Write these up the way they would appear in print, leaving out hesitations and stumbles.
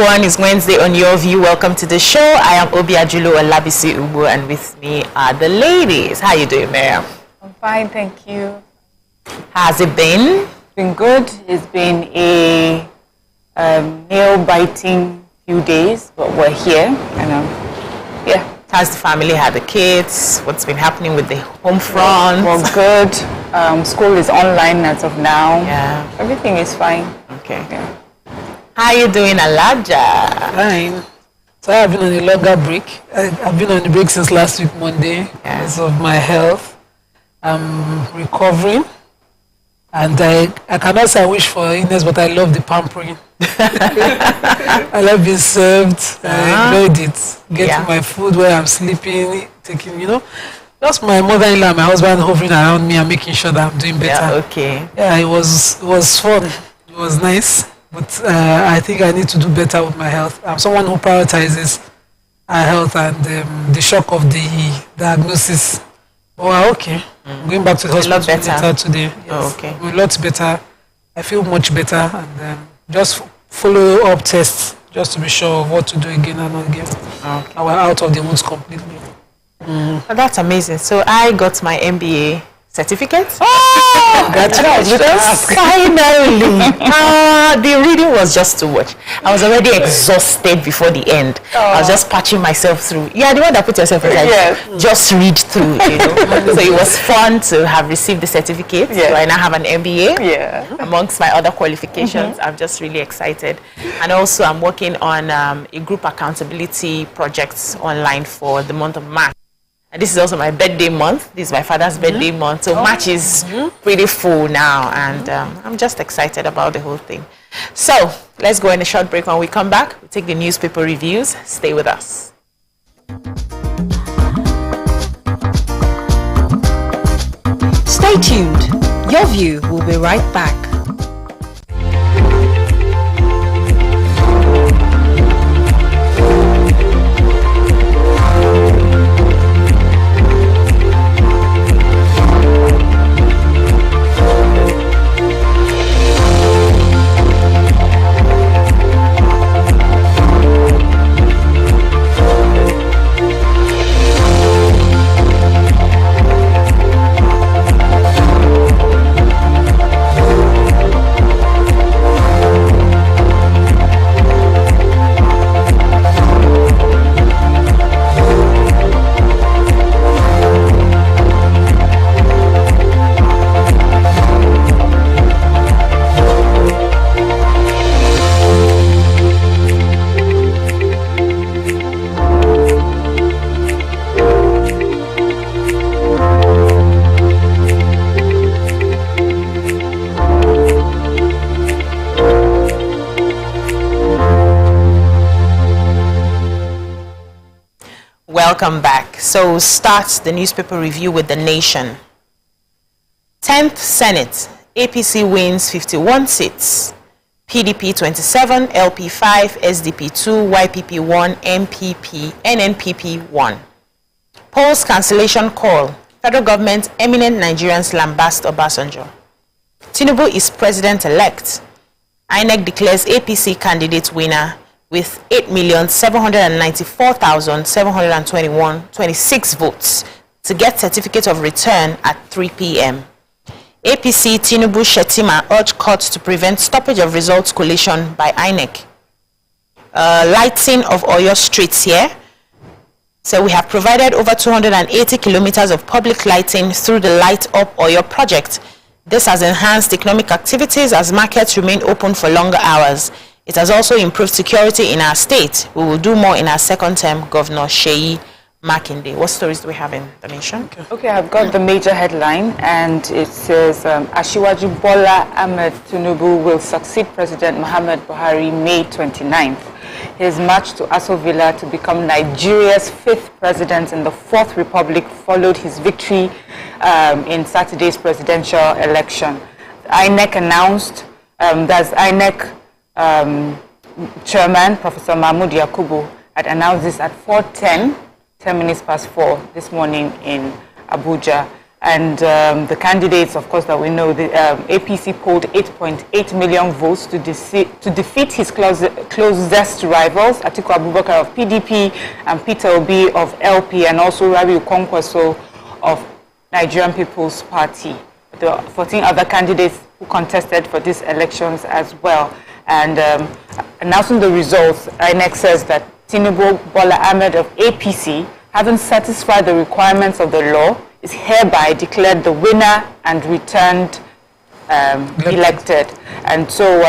everyone. It's Wednesday on Your View. Welcome to the show. I am Obi Ajulo Olabisi Ubu, and with me are the ladies. How are you doing, Miriam? I'm fine, thank you. How's it been? Been good. It's been a nail-biting few days, but we're here, and yeah. How's the family? How are the kids? What's been happening with the home front? Well, good. School is online as of now. Yeah. Everything is fine. Okay. Yeah. How are you doing, Alaja? Fine. So I've been on a longer break. I've been on the break since last week, Monday, because of my health. I'm recovering. And I cannot say I wish for illness, but I love the pampering. I love being served. I enjoyed it. Getting my food where I'm sleeping, taking, just my mother-in-law and my husband hovering around me and making sure that I'm doing better. Yeah, okay. Yeah, it was fun. It was nice. But I think I need to do better with my health. I'm someone who prioritizes our health, and the shock of the diagnosis. Oh, we're okay. Going back to the hospital later today. Yes. Oh, okay. We're a lot better. I feel much better, and just follow up tests just to be sure of what to do again and not again. Okay. And we're out of the woods completely. Oh, that's amazing. So I got my MBA certificate. Oh, just finally. The reading was just too much. I was already exhausted before the end. I was just patching myself through. Yeah, the one that put yourself inside. Yes. Just read through, So it was fun to have received the certificate. Yes. So I now have an MBA. Yeah. Amongst my other qualifications, I'm just really excited. And also I'm working on a group accountability project online for the month of March. And this is also my birthday month. This is my father's birthday month. So March is pretty full now. And I'm just excited about the whole thing. So let's go in a short break. When we come back, we'll take the newspaper reviews. Stay with us. Stay tuned. Your View will be right back. Welcome back. So start the newspaper review with The Nation. 10th Senate, APC wins 51 seats. PDP 27, LP 5, SDP 2, YPP 1, NNPP 1. Polls cancellation call. Federal government eminent Nigerians lambast Obasanjo. Tinubu is president-elect. INEC declares APC candidate winner with 8,794,726 votes to get certificate of return at 3 p.m. APC Tinubu Shetima urged court to prevent stoppage of results collation by INEC. Lighting of Oyo streets here. So we have provided over 280 kilometers of public lighting through the Light Up Oyo project. This has enhanced economic activities as markets remain open for longer hours. It has also improved security in our state. We will do more in our second term, Governor Sheyi Makinde. What stories do we have in The Nation? Okay, I've got the major headline, and it says Asiwaju Bola Ahmed Tinubu will succeed President Muhammad Buhari May 29th. His march to Aso Villa to become Nigeria's 5th president in the 4th Republic followed his victory in Saturday's presidential election. INEC announced, INEC Chairman Professor Mahmoud Yakubu had announced this at 4:10, 10 minutes past 4 this morning in Abuja. And the candidates, of course, that we know, the APC polled 8.8 million votes to defeat his closest rivals, Atiku Abubakar of PDP and Peter Obi of LP, and also Rabiu Kwankwaso of Nigerian People's Party. There were 14 other candidates who contested for these elections as well. And announcing the results, INEC says that Tinubu Bola Ahmed of APC, having satisfied the requirements of the law, is hereby declared the winner and returned elected. And so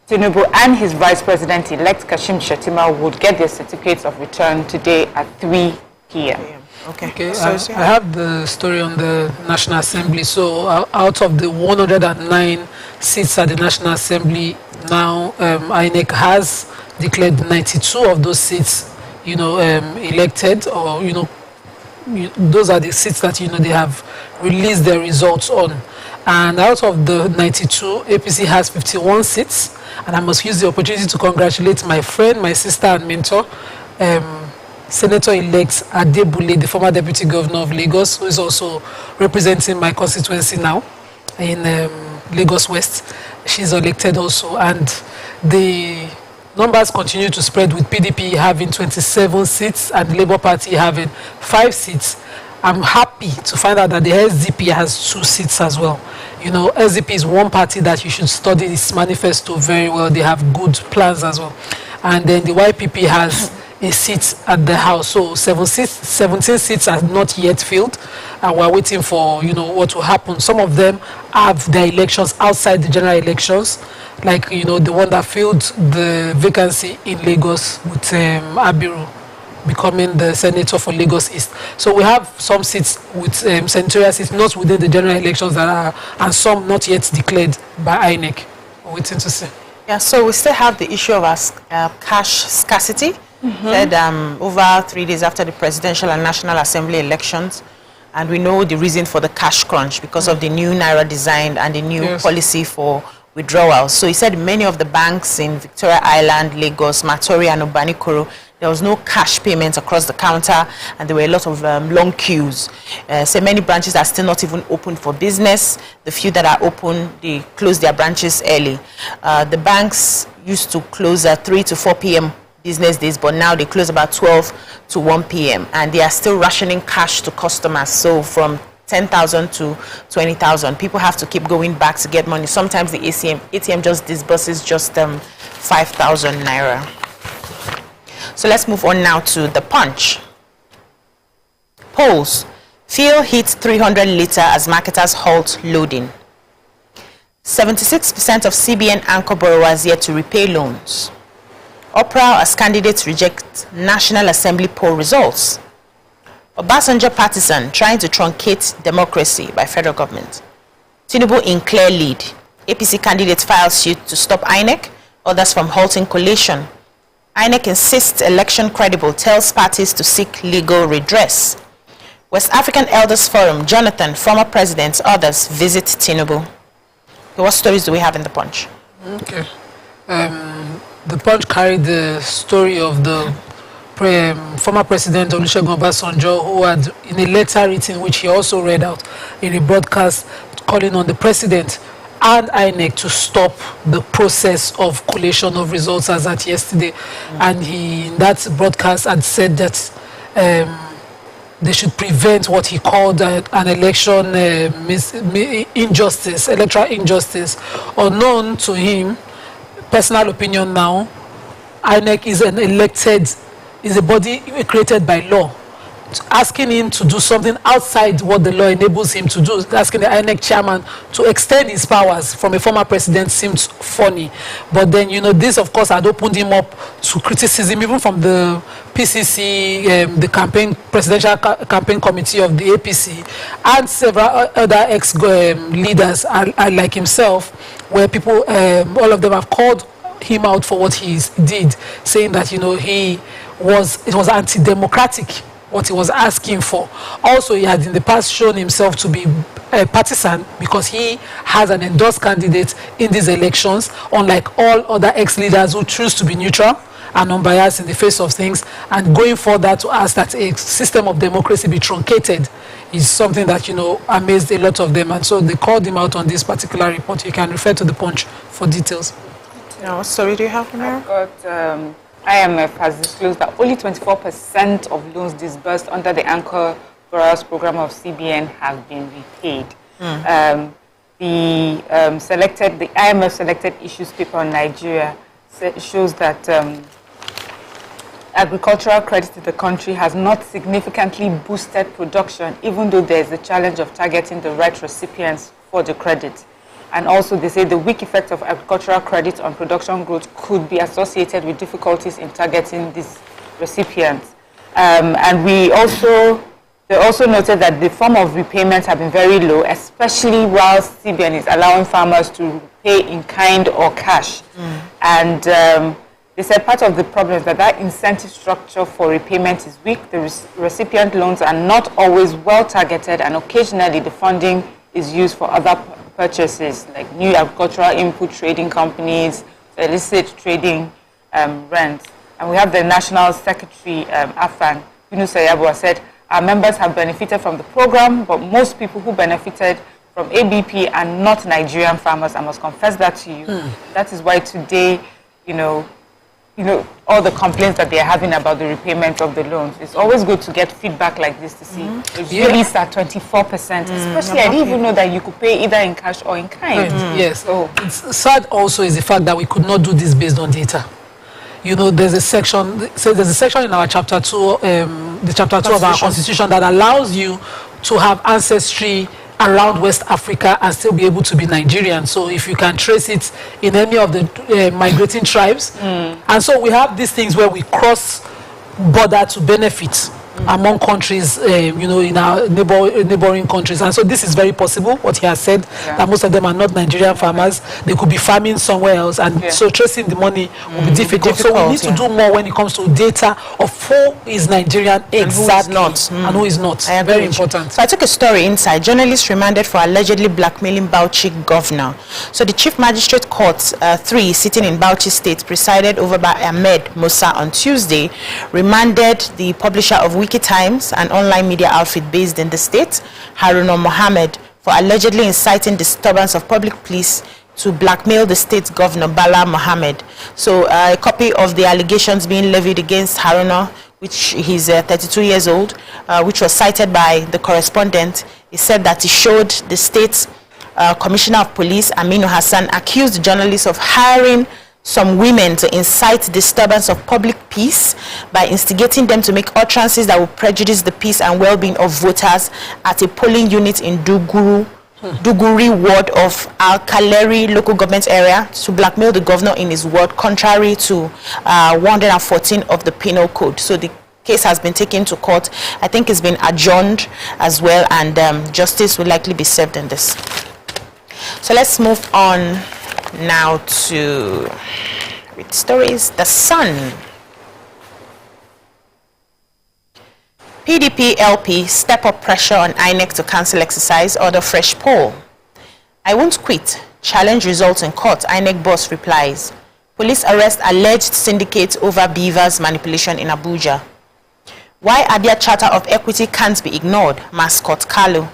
Tinubu and his Vice President-elect Kashim Shettima would get their certificates of return today at 3 p.m. Okay, I have the story on the National Assembly. So out of the 109 seats at the National Assembly, now INEC has declared 92 of those seats, elected, or, those are the seats that, they have released their results on. And out of the 92, APC has 51 seats. And I must use the opportunity to congratulate my friend, my sister and mentor, Senator-elect Adebule, the former Deputy Governor of Lagos, who is also representing my constituency now in Lagos West. She's elected also. And the numbers continue to spread, with PDP having 27 seats and the Labour Party having 5 seats. I'm happy to find out that the SDP has 2 seats as well. SDP is one party that you should study its manifesto very well. They have good plans as well. And then the YPP has a seat at the House. So 17 seats are not yet filled, and we're waiting for, what will happen. Some of them have their elections outside the general elections, like, the one that filled the vacancy in Lagos with Abiru becoming the senator for Lagos East. So we have some seats with senatorial seats not within the general elections that are, and some not yet declared by INEC. We're waiting to see. Yeah, so we still have the issue of cash scarcity. Said over 3 days after the presidential and national assembly elections, and we know the reason for the cash crunch because of the new Naira design and the new policy for withdrawals. So he said many of the banks in Victoria Island, Lagos, Matori and Obanikoro, there was no cash payments across the counter, and there were a lot of long queues. So many branches are still not even open for business. The few that are open, they close their branches early. The banks used to close at 3 to 4 p.m. business days, but now they close about 12 to 1 p.m. and they are still rationing cash to customers. So from 10,000 to 20,000, people have to keep going back to get money. Sometimes the ATM just disburses just 5,000 naira. So let's move on now to the Punch. Polls. Fuel hits 300 litre as marketers halt loading. 76% of CBN anchor borrowers yet to repay loans. Oprah as candidates reject National Assembly poll results. Obasanjo partisan trying to truncate democracy by federal government. Tinubu in clear lead. APC candidates file suit to stop INEC, others from halting collation. INEC insists election credible, tells parties to seek legal redress. West African Elders Forum, Jonathan, former presidents, others visit Tinubu. Okay, what stories do we have in the Punch? Okay. The Punch carried the story of the former president Olusegun Obasanjo, who had, in a letter written, which he also read out in a broadcast, calling on the president and INEC to stop the process of collation of results as at yesterday. And he, in that broadcast, had said that they should prevent what he called an election injustice, electoral injustice. Unknown to him, personal opinion now, INEC is a body created by law. Asking him to do something outside what the law enables him to do, asking the INEC chairman to extend his powers from a former president seems funny. But then, this of course had opened him up to criticism even from the PCC, the presidential campaign committee of the APC, and several other ex-leaders like himself, where people, all of them have called him out for what he did, saying that, it was anti-democratic what he was asking for. Also, he had in the past shown himself to be partisan because he has an endorsed candidate in these elections, unlike all other ex-leaders who choose to be neutral and unbiased in the face of things, and going further to ask that a system of democracy be truncated is something that, amazed a lot of them. And so they called him out on this particular report. You can refer to the Punch for details. Now, what story do you have, Amira? I've got IMF has disclosed that only 24% of loans disbursed under the Anchor Borrowers Program of CBN have been repaid. The IMF selected issues paper on Nigeria shows that agricultural credit in the country has not significantly boosted production, even though there is the challenge of targeting the right recipients for the credit. And also, they say the weak effect of agricultural credit on production growth could be associated with difficulties in targeting these recipients. And they also noted that the form of repayments have been very low, especially while CBN is allowing farmers to pay in kind or cash. And they said part of the problem is that incentive structure for repayment is weak. The recipient loans are not always well targeted, and occasionally the funding is used for other purchases like new agricultural input trading companies, illicit trading rents. And we have the National Secretary, Afan Yunus Ayabwa, said, our members have benefited from the program, but most people who benefited from ABP are not Nigerian farmers. I must confess that to you. That is why today, all the complaints that they are having about the repayment of the loans. It's always good to get feedback like this to see. It's really at 24%. Especially, I didn't even know that you could pay either in cash or in kind. Yes. So it's sad also is the fact that we could not do this based on data. There's a section in our chapter 2, the chapter 2 of our constitution that allows you to have ancestry around West Africa and still be able to be Nigerian. So if you can trace it in any of the migrating tribes. And so we have these things where we cross border to benefit among countries, in our neighboring countries. And so this is very possible, what he has said, that most of them are not Nigerian farmers. They could be farming somewhere else. And so tracing the money will be difficult. So we need to do more when it comes to data of who is Nigerian exactly and who is not. Very important. So I took a story inside. Journalists remanded for allegedly blackmailing Bauchi governor. So the Chief Magistrate Court 3 sitting in Bauchi State, presided over by Ahmed Musa on Tuesday, remanded the publisher of Times, an online media outfit based in the state, Haruna Mohammed, for allegedly inciting disturbance of public peace to blackmail the state governor, Bala Mohammed. So a copy of the allegations being levied against Haruna, which he's 32 years old, which was cited by the correspondent, he said that he showed the state's Commissioner of Police, Aminu Hassan, accused journalists of hiring some women to incite disturbance of public peace by instigating them to make utterances that will prejudice the peace and well-being of voters at a polling unit in Duguri ward of Al-Kaleri local government area to blackmail the governor in his ward, contrary to 114 of the penal code. So the case has been taken to court. I think it's been adjourned as well, and justice will likely be served in this. So let's move on now to read stories. The Sun. PDP LP step up pressure on INEC to cancel exercise, order fresh poll. I won't quit. Challenge results in court. INEC boss replies. Police arrest alleged syndicate over Beavers manipulation in Abuja. Why Abia Charter of Equity can't be ignored. Mascot Kalu.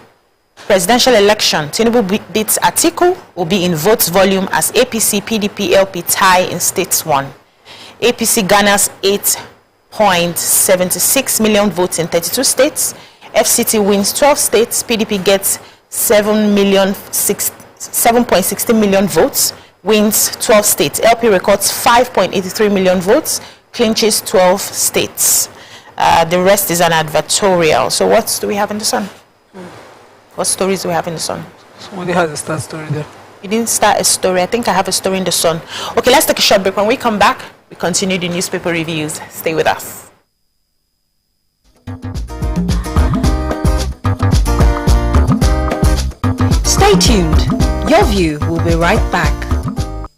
Presidential election, Tinubu beats Atiku, will be in votes volume as APC, PDP, LP tie in states 1. APC garners 8.76 million votes in 32 states. FCT wins 12 states. PDP gets 7.60 million votes, wins 12 states. LP records 5.83 million votes, clinches 12 states. The rest is an advertorial. So what do we have in the Sun? What stories do we have in the Sun? Somebody has a start story there. You didn't start a story. I think I have a story in the Sun. Okay, let's take a short break. When we come back, we continue the newspaper reviews. Stay with us. Stay tuned. Your View will be right back.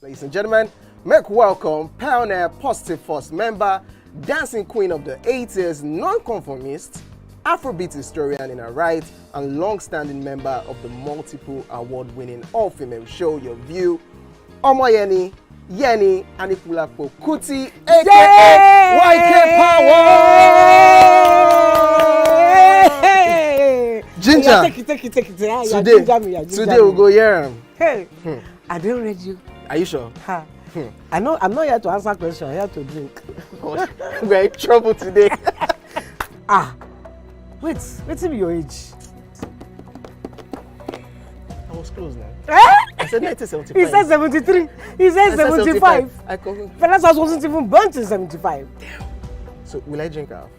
Ladies and gentlemen, make welcome Pioneer Positive Force member, dancing queen of the 80s, non-conformist, Afrobeat historian in her right, and long-standing member of the multiple award-winning all-female show Your View, Omoyeni Yeni Anikulapo Kuti, aka YK Power. ginger. Take it. Ah, Today we'll go here. Hey, I didn't read you. Are you sure? Ha. I know. I'm not here to answer questions. I'm here to drink. We're in trouble today. Wait till your age. I was close now. Eh? I said 1975. He said 73. He said 75. I confirm. Fellas wasn't even born in 75. So will I drink half?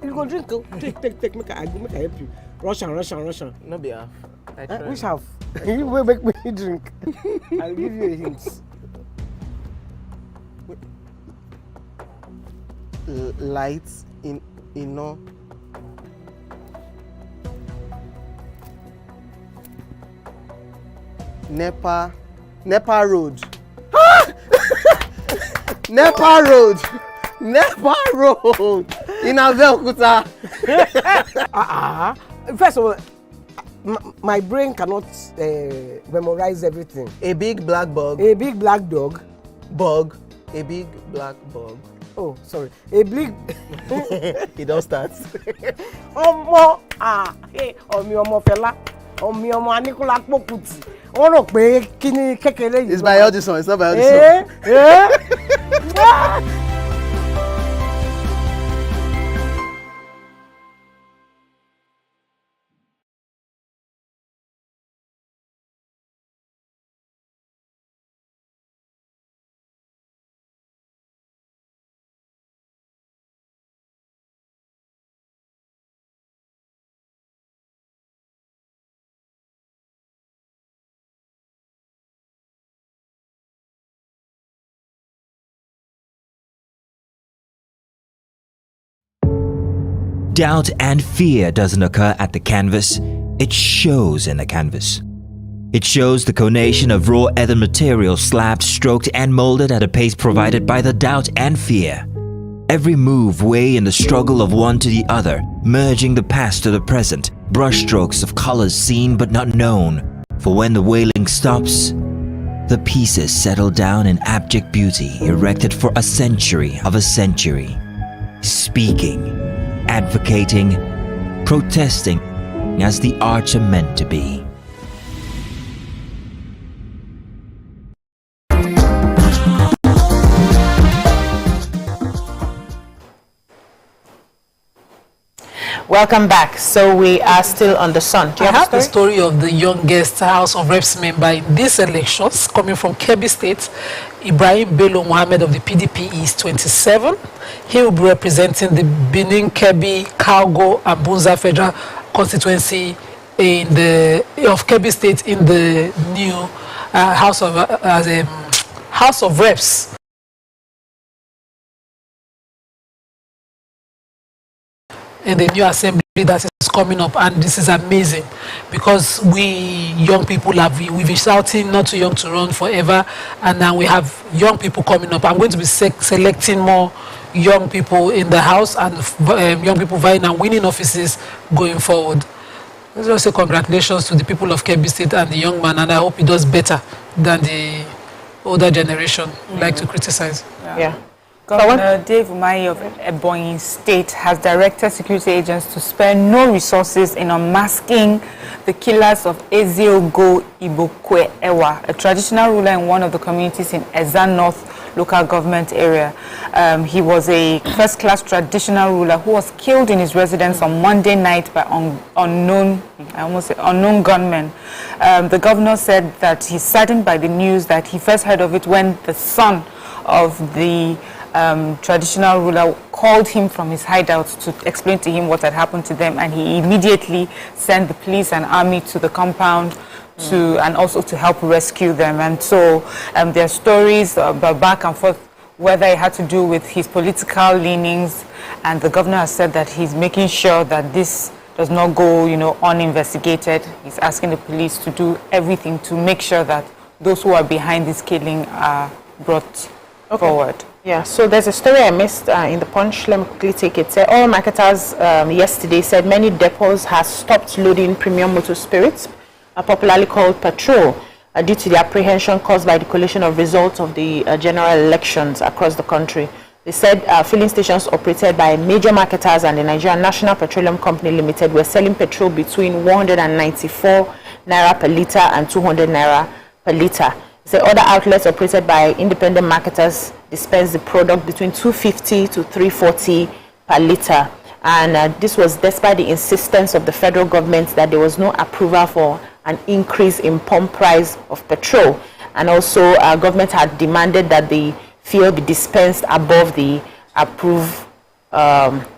You go drink. Take. Make I help you. Russian. Not be half. I try. Which half? You will make me drink. I'll give you a hint. Lights in no. Nepa Road. Nepa Road in Abeokuta. First of all, my brain cannot memorize everything. A big black bug. A big black dog. Bug. A big black bug. Oh, sorry. A big. It don't start. Ọmọ ọmọ fẹlá. Ọmọ Aníkúlá Pókùtì. Wọ́n rò pé kí ni kékeré yìí. It's by Audison. It's not by Audison. Doubt and fear doesn't occur at the canvas, it shows in the canvas. It shows the conation of raw earthen material slabbed, stroked and molded at a pace provided by the doubt and fear. Every move way in the struggle of one to the other, merging the past to the present, brushstrokes of colors seen but not known. For when the wailing stops, the pieces settle down in abject beauty erected for a century of a century. Speaking, advocating, protesting as the arts are meant to be. Welcome back. So we are still on the Sun. Do you I have have the story of the youngest House of Reps member in these elections, coming from Kebbi State. Ibrahim Bello Mohammed of the PDP is 27. He will be representing the Benin, Kebbi, Kalgo, and Bunza Federal constituency of Kebbi State in the new House of Reps. In the new assembly that is coming up, and this is amazing because we young people we've been shouting not too young to run forever, and now we have young people coming up. I'm going to be selecting more young people in the house and young people vying and winning offices going forward. Let's just say congratulations to the people of Kebbi State and the young man, and I hope he does better than the older generation like to criticize. Yeah. Governor Dave Umahi of Ebonyi State has directed security agents to spare no resources in unmasking the killers of Eziogo Ibokwe Ewa, a traditional ruler in one of the communities in Eza North local government area. He was a first-class traditional ruler who was killed in his residence on Monday night by unknown gunmen. The governor said that he's saddened by the news that he first heard of it when the son of the traditional ruler called him from his hideout to explain to him what had happened to them, and he immediately sent the police and army to the compound and also to help rescue them. And so there are stories about back and forth whether it had to do with his political leanings, and the governor has said that he's making sure that this does not go uninvestigated. He's asking the police to do everything to make sure that those who are behind this killing are brought forward. Yeah, so there's a story I missed in the Punch. Let me quickly take it. Oil marketers yesterday said many depots have stopped loading premium motor spirits, popularly called petrol, due to the apprehension caused by the collation of results of the general elections across the country. They said filling stations operated by major marketers and the Nigerian National Petroleum Company Limited were selling petrol between 194 naira per litre and 200 naira per litre. They said other outlets operated by independent marketers dispensed the product between 250 to 340 per litre. And this was despite the insistence of the federal government that there was no approval for an increase in pump price of petrol. And also, government had demanded that the fuel be dispensed above the approved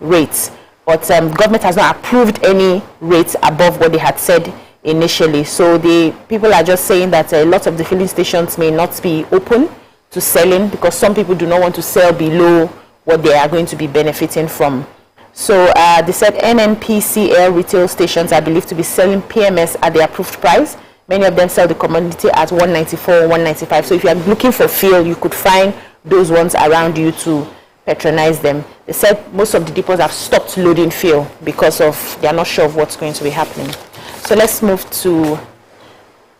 rates. But government has not approved any rates above what they had said initially. So the people are just saying that a lot of the filling stations may not be open to selling because some people do not want to sell below what they are going to be benefiting from. So they said NNPCL retail stations are believed to be selling PMS at the approved price. Many of them sell the commodity at 194 or 195. So if you are looking for fuel, you could find those ones around you to patronize them. They said most of the depots have stopped loading fuel because of they are not sure of what's going to be happening. So let's move to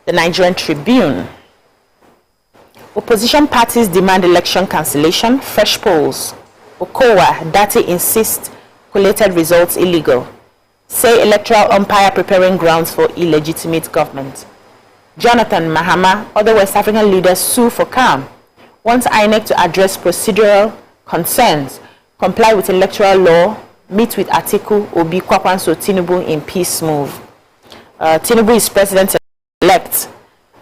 the Nigerian Tribune. Opposition parties demand election cancellation, fresh polls. Okowa, Dati insist collated results illegal. Say electoral umpire preparing grounds for illegitimate government. Jonathan Mahama, other West African leaders sue for calm. Wants INEC to address procedural concerns, comply with electoral law, meet with Atiku, Obi, Kwakwanso, Tinubu in peace move. Tinubu is president-elect.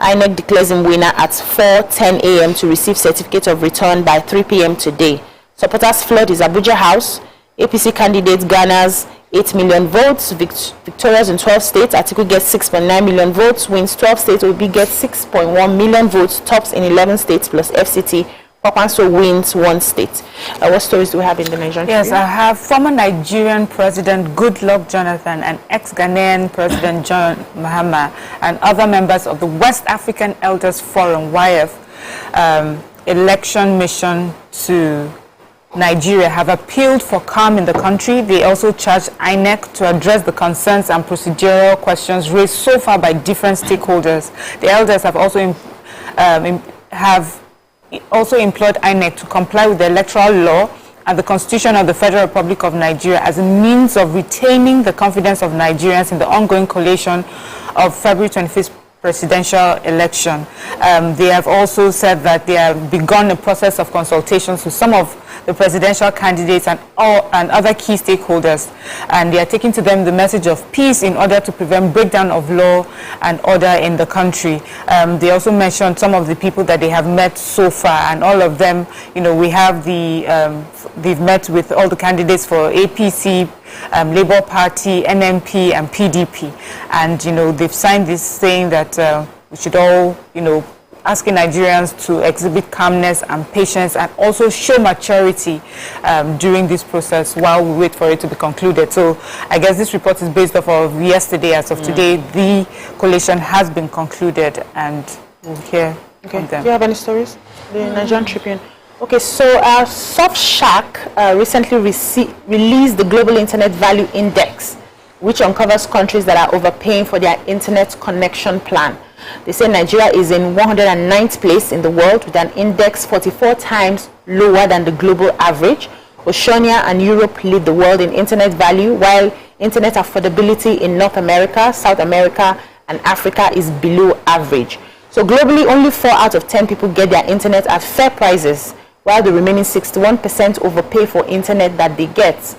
INEC declares him winner at 4:10 a.m. to receive certificate of return by 3 p.m. today. Supporters flood his Abuja house. APC candidate garners 8 million votes, victorious in 12 states. Atiku gets 6.9 million votes, wins 12 states. Obi gets 6.1 million votes, tops in 11 states plus FCT. Kwakwanso wins 1 state. What stories do we have in the Nigerian Tribune? Yes, I have former Nigerian President Goodluck Jonathan and ex-Ghanaian President John Mahama and other members of the West African Elders Forum, YF, election mission to Nigeria have appealed for calm in the country. They also charged INEC to address the concerns and procedural questions raised so far by different stakeholders. The elders have also implored INEC to comply with the electoral law and the Constitution of the Federal Republic of Nigeria as a means of retaining the confidence of Nigerians in the ongoing collation of February 25th presidential election. They have also said that they have begun a process of consultations with some of the presidential candidates and other key stakeholders, and they are taking to them the message of peace in order to prevent breakdown of law and order in the country. They also mentioned some of the people that they have met so far, and all of them, we have they've met with all the candidates for APC, Labour Party, NMP, and PDP, and they've signed this saying that we should all, asking Nigerians to exhibit calmness and patience and also show maturity during this process while we wait for it to be concluded. So I guess this report is based off of yesterday. As of today, the collation has been concluded, and we'll hear from them. Do you have any stories? The Nigerian Tribune. Okay, so Surfshark recently released the Global Internet Value Index, which uncovers countries that are overpaying for their internet connection plan. They say Nigeria is in 109th place in the world with an index 44 times lower than the global average. Oceania and Europe lead the world in internet value, while internet affordability in North America, South America, and Africa is below average. So globally, only 4 out of 10 people get their internet at fair prices, while the remaining 61% overpay for internet that they get.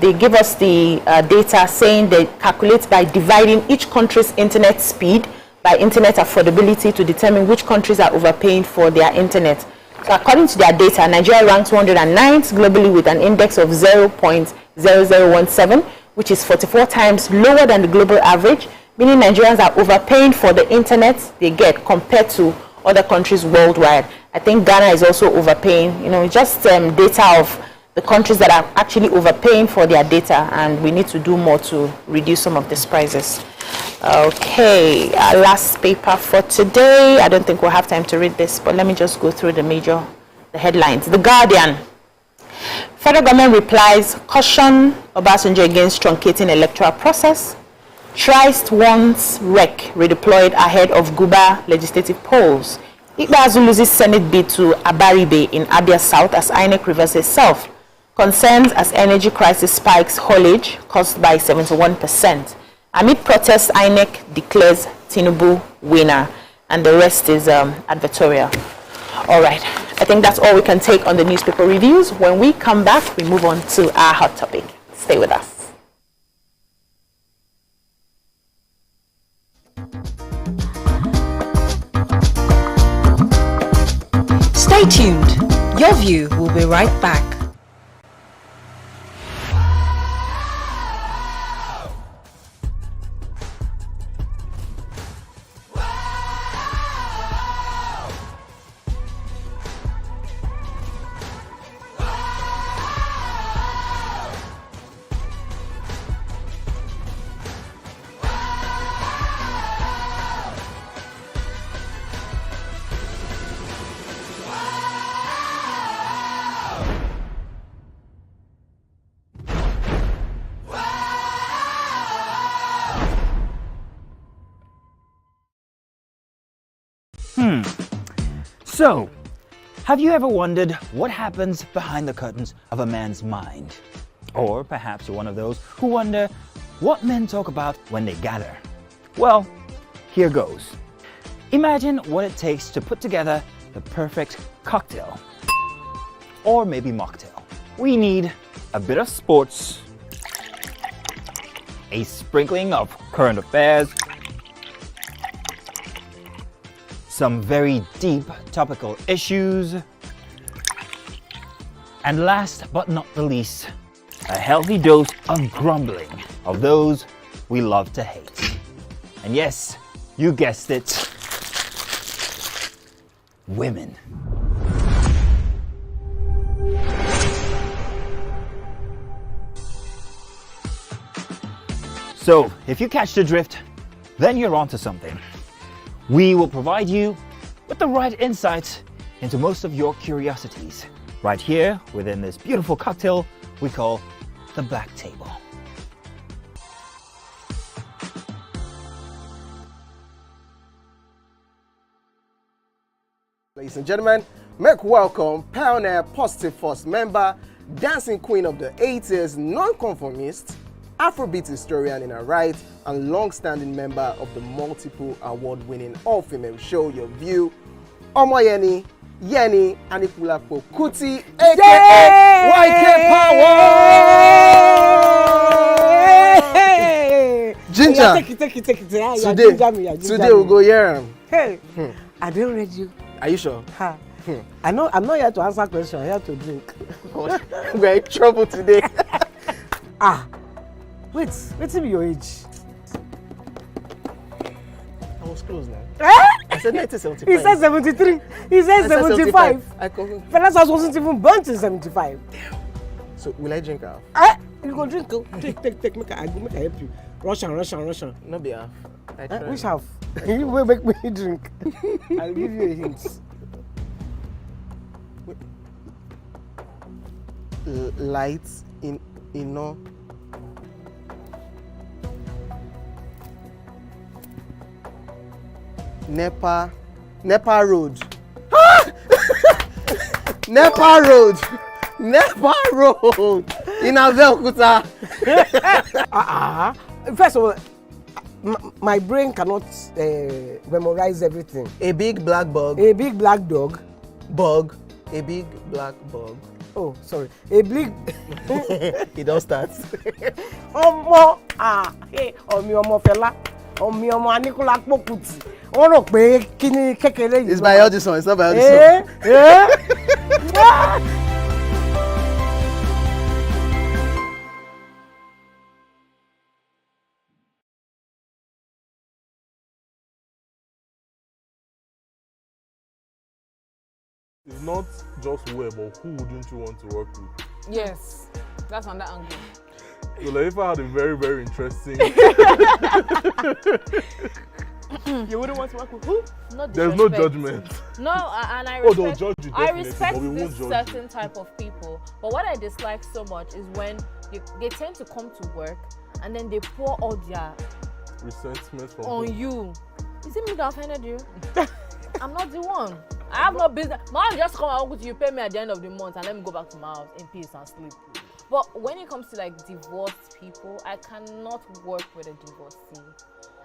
They give us the data saying they calculate by dividing each country's internet speed by internet affordability to determine which countries are overpaying for their internet. So according to their data, Nigeria ranks 109th globally with an index of 0.0017, which is 44 times lower than the global average, meaning Nigerians are overpaying for the internet they get compared to other countries worldwide. I think Ghana is also overpaying, just data of the countries that are actually overpaying for their data, and we need to do more to reduce some of these prices. Okay, our last paper for today. I don't think we'll have time to read this, but let me just go through the headlines. The Guardian. Federal government replies, caution Obasanjo against truncating electoral process. Trist wants REC redeployed ahead of Guba legislative polls. Ikpeazu loses Senate bid to Abaribe in Abia South as INEC reverses self. Concerns as energy crisis spikes haulage caused by 71%. Amid protests, INEC declares Tinubu winner, and the rest is advertorial. All right, I think that's all we can take on the newspaper reviews. When we come back, we move on to our hot topic. Stay with us. Stay tuned. Your View will be right back. So, have you ever wondered what happens behind the curtains of a man's mind? Or perhaps you're one of those who wonder what men talk about when they gather. Well, here goes. Imagine what it takes to put together the perfect cocktail. Or maybe mocktail. We need a bit of sports, a sprinkling of current affairs, some very deep topical issues, and last but not the least, a healthy dose of grumbling of those we love to hate. And yes, you guessed it, women. So, if you catch the drift, then you're onto something. We will provide you with the right insights into most of your curiosities, right here within this beautiful cocktail we call the Black Table. Ladies and gentlemen, make welcome pioneer Positive Force member, dancing queen of the 80s, non-conformist, Afrobeat historian in her right, and long-standing member of the multiple award-winning all-female show Your View, Omoyeni Yeni Anikulapo Kuti, aka YK Power! Ginger! Take it. Today we'll go here. Hey, I didn't read you. Are you sure? Ha. I know I'm not here to answer questions, I'm here to drink. We're in trouble today. Wait till your age. I was close now. Eh? I said 1975. He said 73. He said 75. Fellas wasn't even born till 75. So will I drink half? You go drink. Take. Make I help you. Russian. No be half. Which half? You will make me drink. I'll give you a hint. Lights in no. Nepa Road. Nepa Road in Abeokuta. First of all, my brain cannot memorize everything. A big black bug. A big black dog. Bug. A big black bug. Oh, sorry. A big. It don't start. Omo ọmọ fẹlá. Ọmọ Aníkúlá Pókùtì. Wọ́n rò pé kí ni kékeré yìí. It's by Audison, it's not by Audison. It's not just where, but who wouldn't you want to work with? Yes, that's on that angle. So Ife had a very, very interesting. You wouldn't want to work with who? There's no judgment. No, and I They'll respect, judge you I definitely, respect but we won't this judge certain you. type of people. But what I dislike so much is when they tend to come to work and then they pour all their Resentment from on who? you. Is it me that offended you? I'm not the one. I have no business. My mom just come and work with you, pay me at the end of the month, and let me go back to my house in peace and sleep. But when it comes to like divorced people, I cannot work with a divorcee.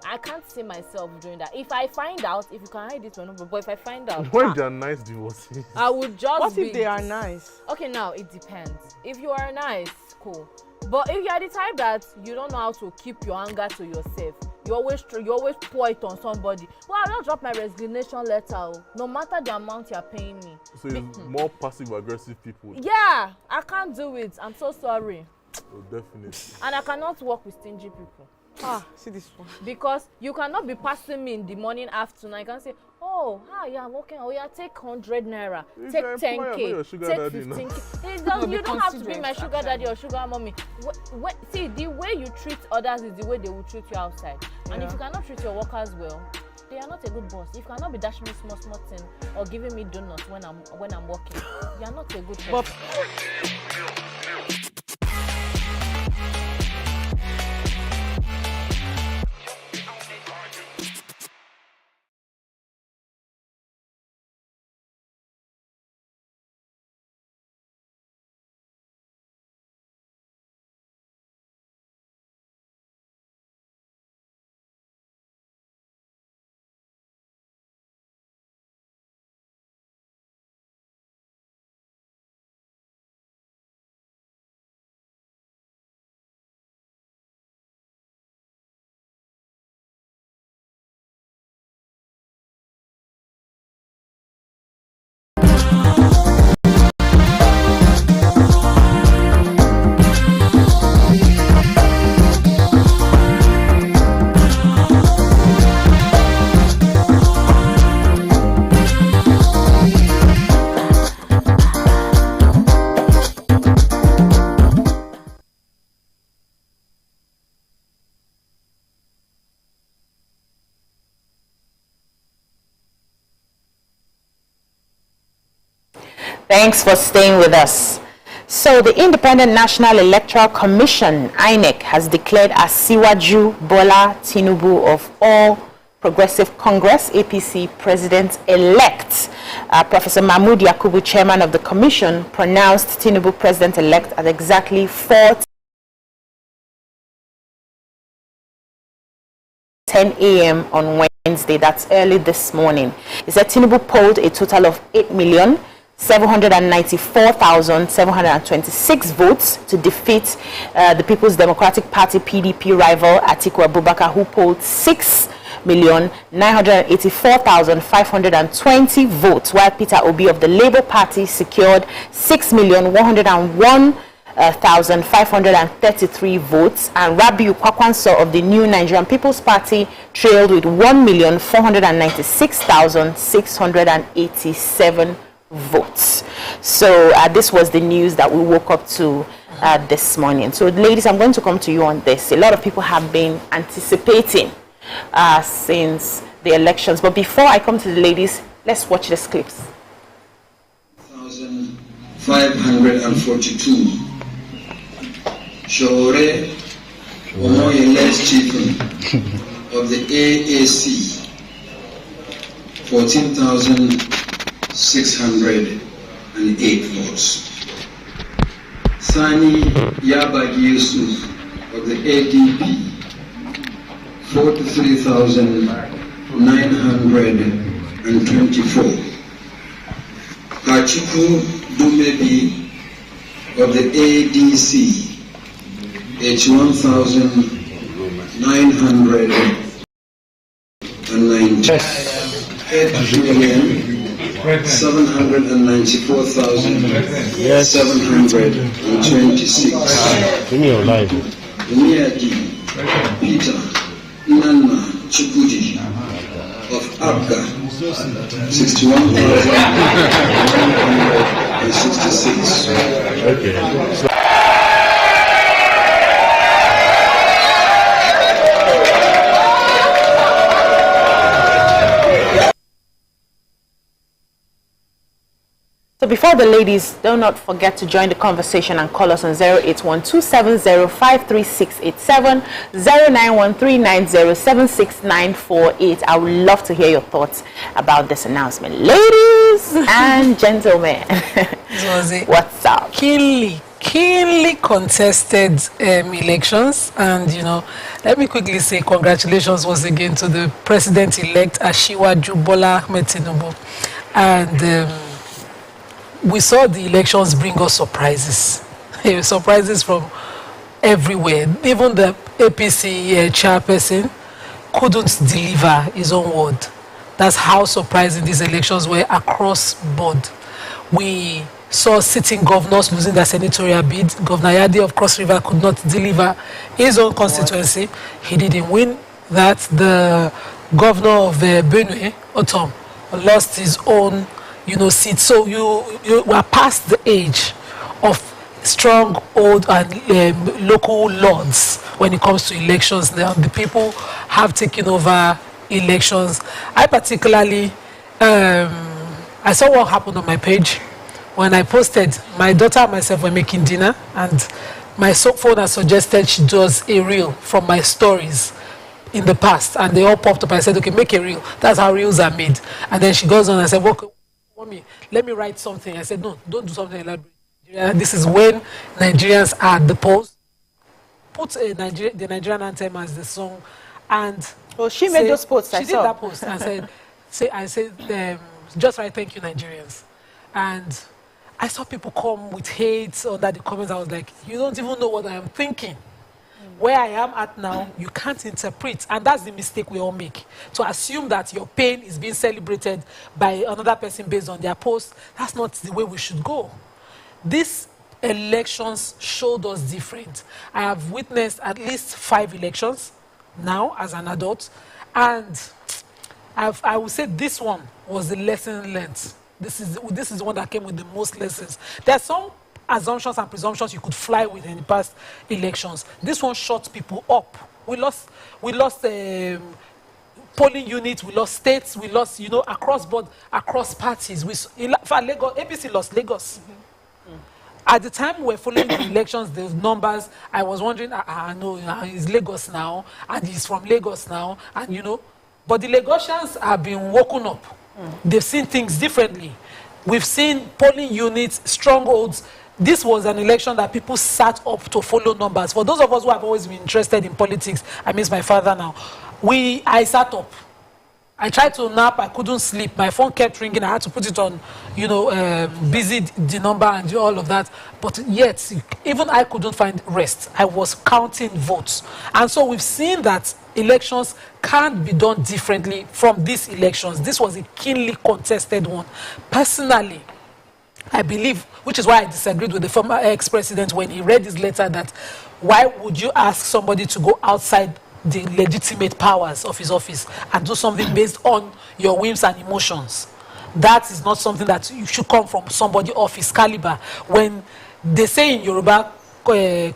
I can't see myself doing that. If I find out, if you can hide it, but if I find out, when they are nice divorcees, I would just. What if they are nice? Okay, now it depends. If you are nice, cool. But if you are the type that you don't know how to keep your anger to yourself, you always pour it on somebody. Well, I'll just drop my resignation letter, no matter the amount you're paying me. So it's more passive aggressive people. Yeah, I can't do it. I'm so sorry. Oh, definitely. And I cannot work with stingy people. See this one. Because you cannot be passing me in the morning, afternoon. I can say, oh, hi, I'm working. Oh, yeah, take 100 naira, take 10K, take 15K. You don't have to be my sugar daddy or sugar mommy. See, the way you treat others is the way they will treat you outside. And if you cannot treat your workers well, they are not a good boss. If you cannot be dashing me small thing or giving me donuts when I'm working, you are not a good boss. Thanks for staying with us. So the Independent National Electoral Commission, INEC, has declared Asiwaju Bola Tinubu of All Progressive Congress, APC, President-elect. Professor Mahmood Yakubu, chairman of the commission, pronounced Tinubu President-elect at exactly 4:10 a.m. on Wednesday. That's early this morning. He said Tinubu polled a total of 8,794,726 votes to defeat the People's Democratic Party PDP rival Atiku Abubakar, who polled 6,984,520 votes, while Peter Obi of the Labour Party secured 6,101,533 votes, and Rabiu Kwakwanso of the New Nigerian People's Party trailed with 1,496,687 votes. So this was the news that we woke up to this morning. So ladies, I'm going to come to you on this. A lot of people have been anticipating since the elections, but before I come to the ladies, let's watch these clips. 1,542 Shore Omoyele Stephen of the AAC, 14,608 votes. Sani Yabagi Yusuf of the ADP, 43,924. Kachuku Dumebi of the ADC, 81,990. 8,794,726. In your life. Umiadi Peter Nana Chukudi of Abga, 61,166. Okay. So before the ladies, do not forget to join the conversation and call us on 08127053687, 09139076948. I would love to hear your thoughts about this announcement. Ladies and gentlemen, what's up? Keenly contested elections, and let me quickly say congratulations once again to the president-elect Asiwaju Bola Ahmed Tinubu. And we saw the elections bring us surprises. Surprises from everywhere. Even the APC chairperson couldn't deliver his own word. That's how surprising these elections were across board. We saw sitting governors losing their senatorial bid. Governor Yadi of Cross River could not deliver his own constituency. He didn't win that. The governor of Benue, Otom, lost his own seat. So you were past the age of strong old and local lords when it comes to elections. Now the people have taken over elections. I particularly I saw what happened on my page when I posted. My daughter and myself were making dinner, and my phone has suggested she does a reel from my stories in the past, and they all popped up. I said, okay, make a reel. That's how reels are made. And then she goes on and said, well, mommy, let me write something. I said, no, don't do something like that. This is when Nigerians are at the polls. Put the Nigerian anthem as the song, and she made those posts. She did that post and said, just write thank you, Nigerians. And I saw people come with hate under the comments. I was like, you don't even know what I am thinking. Where I am at now, you can't interpret. And that's the mistake we all make. To assume that your pain is being celebrated by another person based on their post, that's not the way we should go. These elections showed us different. I have witnessed at least 5 elections now as an adult. And I would say this one was the lesson learned. This is the one that came with the most lessons. There are some assumptions and presumptions you could fly with in the past elections. This one shut people up. We lost polling units, we lost states, we lost, across board, across parties. Lagos, APC lost Lagos. At the time we were following the elections, the numbers, I was wondering, no, he's Lagos now, and he's from Lagos now, and but the Lagosians have been woken up. They've seen things differently. We've seen polling units, strongholds. This was an election that people sat up to follow numbers. For those of us who have always been interested in politics, I miss my father now. I sat up. I tried to nap, I couldn't sleep. My phone kept ringing. I had to put it on, busy the number and do all of that. But yet, even I couldn't find rest. I was counting votes. And so we've seen that elections can't be done differently from these elections. This was a keenly contested one. Personally, I believe, which is why I disagreed with the former ex-president when he read his letter, that why would you ask somebody to go outside the legitimate powers of his office and do something based on your whims and emotions? That is not something that you should come from somebody of his caliber. When they say in Yoruba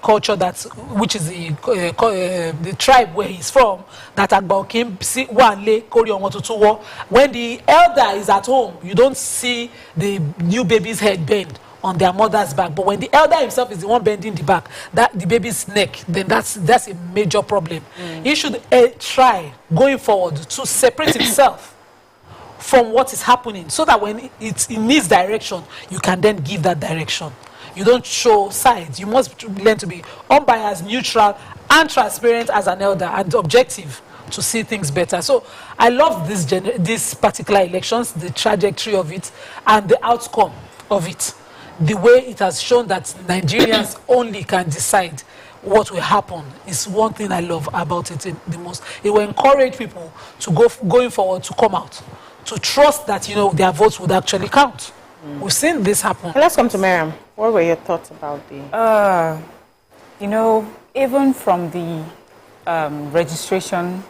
culture, that which is the tribe where he's from, that when the elder is at home, you don't see the new baby's head bend on their mother's back, but when the elder himself is the one bending the back, the baby's neck, then that's a major problem. He should try going forward to separate himself from what is happening, so that when it's in his direction, you can then give that direction. You don't show sides. You must learn to be unbiased, neutral, and transparent as an elder, and objective to see things better. So I love these particular elections, the trajectory of it, and the outcome of it. The way it has shown that Nigerians only can decide what will happen is one thing I love about it the most. It will encourage people to going forward to come out, to trust that their votes would actually count. We've seen this happen. Let's come to Miriam. What were your thoughts about the? Even from the registration,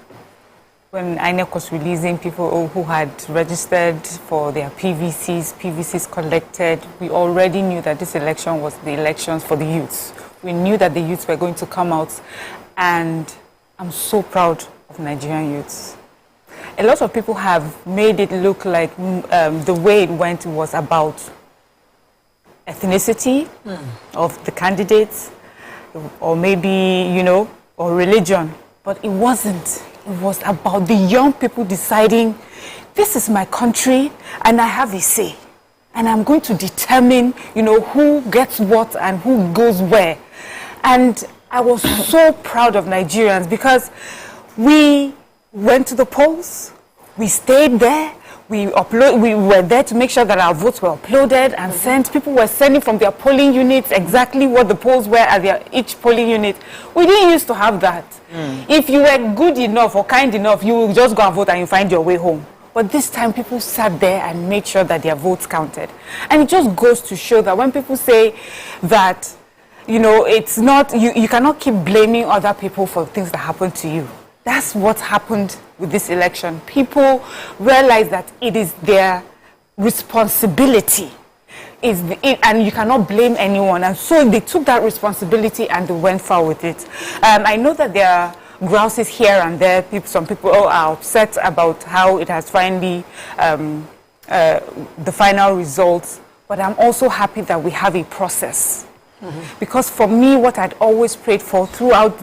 when INEC was releasing people who had registered for their PVCs collected, we already knew that this election was the elections for the youths. We knew that the youths were going to come out, and I'm so proud of Nigerian youths. A lot of people have made it look like the way it went was about ethnicity of the candidates, or maybe, you know, or religion. But it wasn't. It was about the young people deciding, this is my country and I have a say. And I'm going to determine, you know, who gets what and who goes where. And I was so proud of Nigerians because we went to the polls, we stayed there, we were there to make sure that our votes were uploaded and sent. People were sending from their polling units exactly what the polls were at each polling unit. We didn't used to have that. If you were good enough or kind enough, you would just go and vote and you find your way home. But this time people sat there and made sure that their votes counted. And it just goes to show that when people say that, you know, it's not, you cannot keep blaming other people for things that happen to you. That's what happened with this election. People realize that it is their responsibility. And you cannot blame anyone. And so they took that responsibility and they went far with it. I know that there are grouses here and there. Some people are upset about how it has finally, the final results. But I'm also happy that we have a process. Because for me, what I'd always prayed for throughout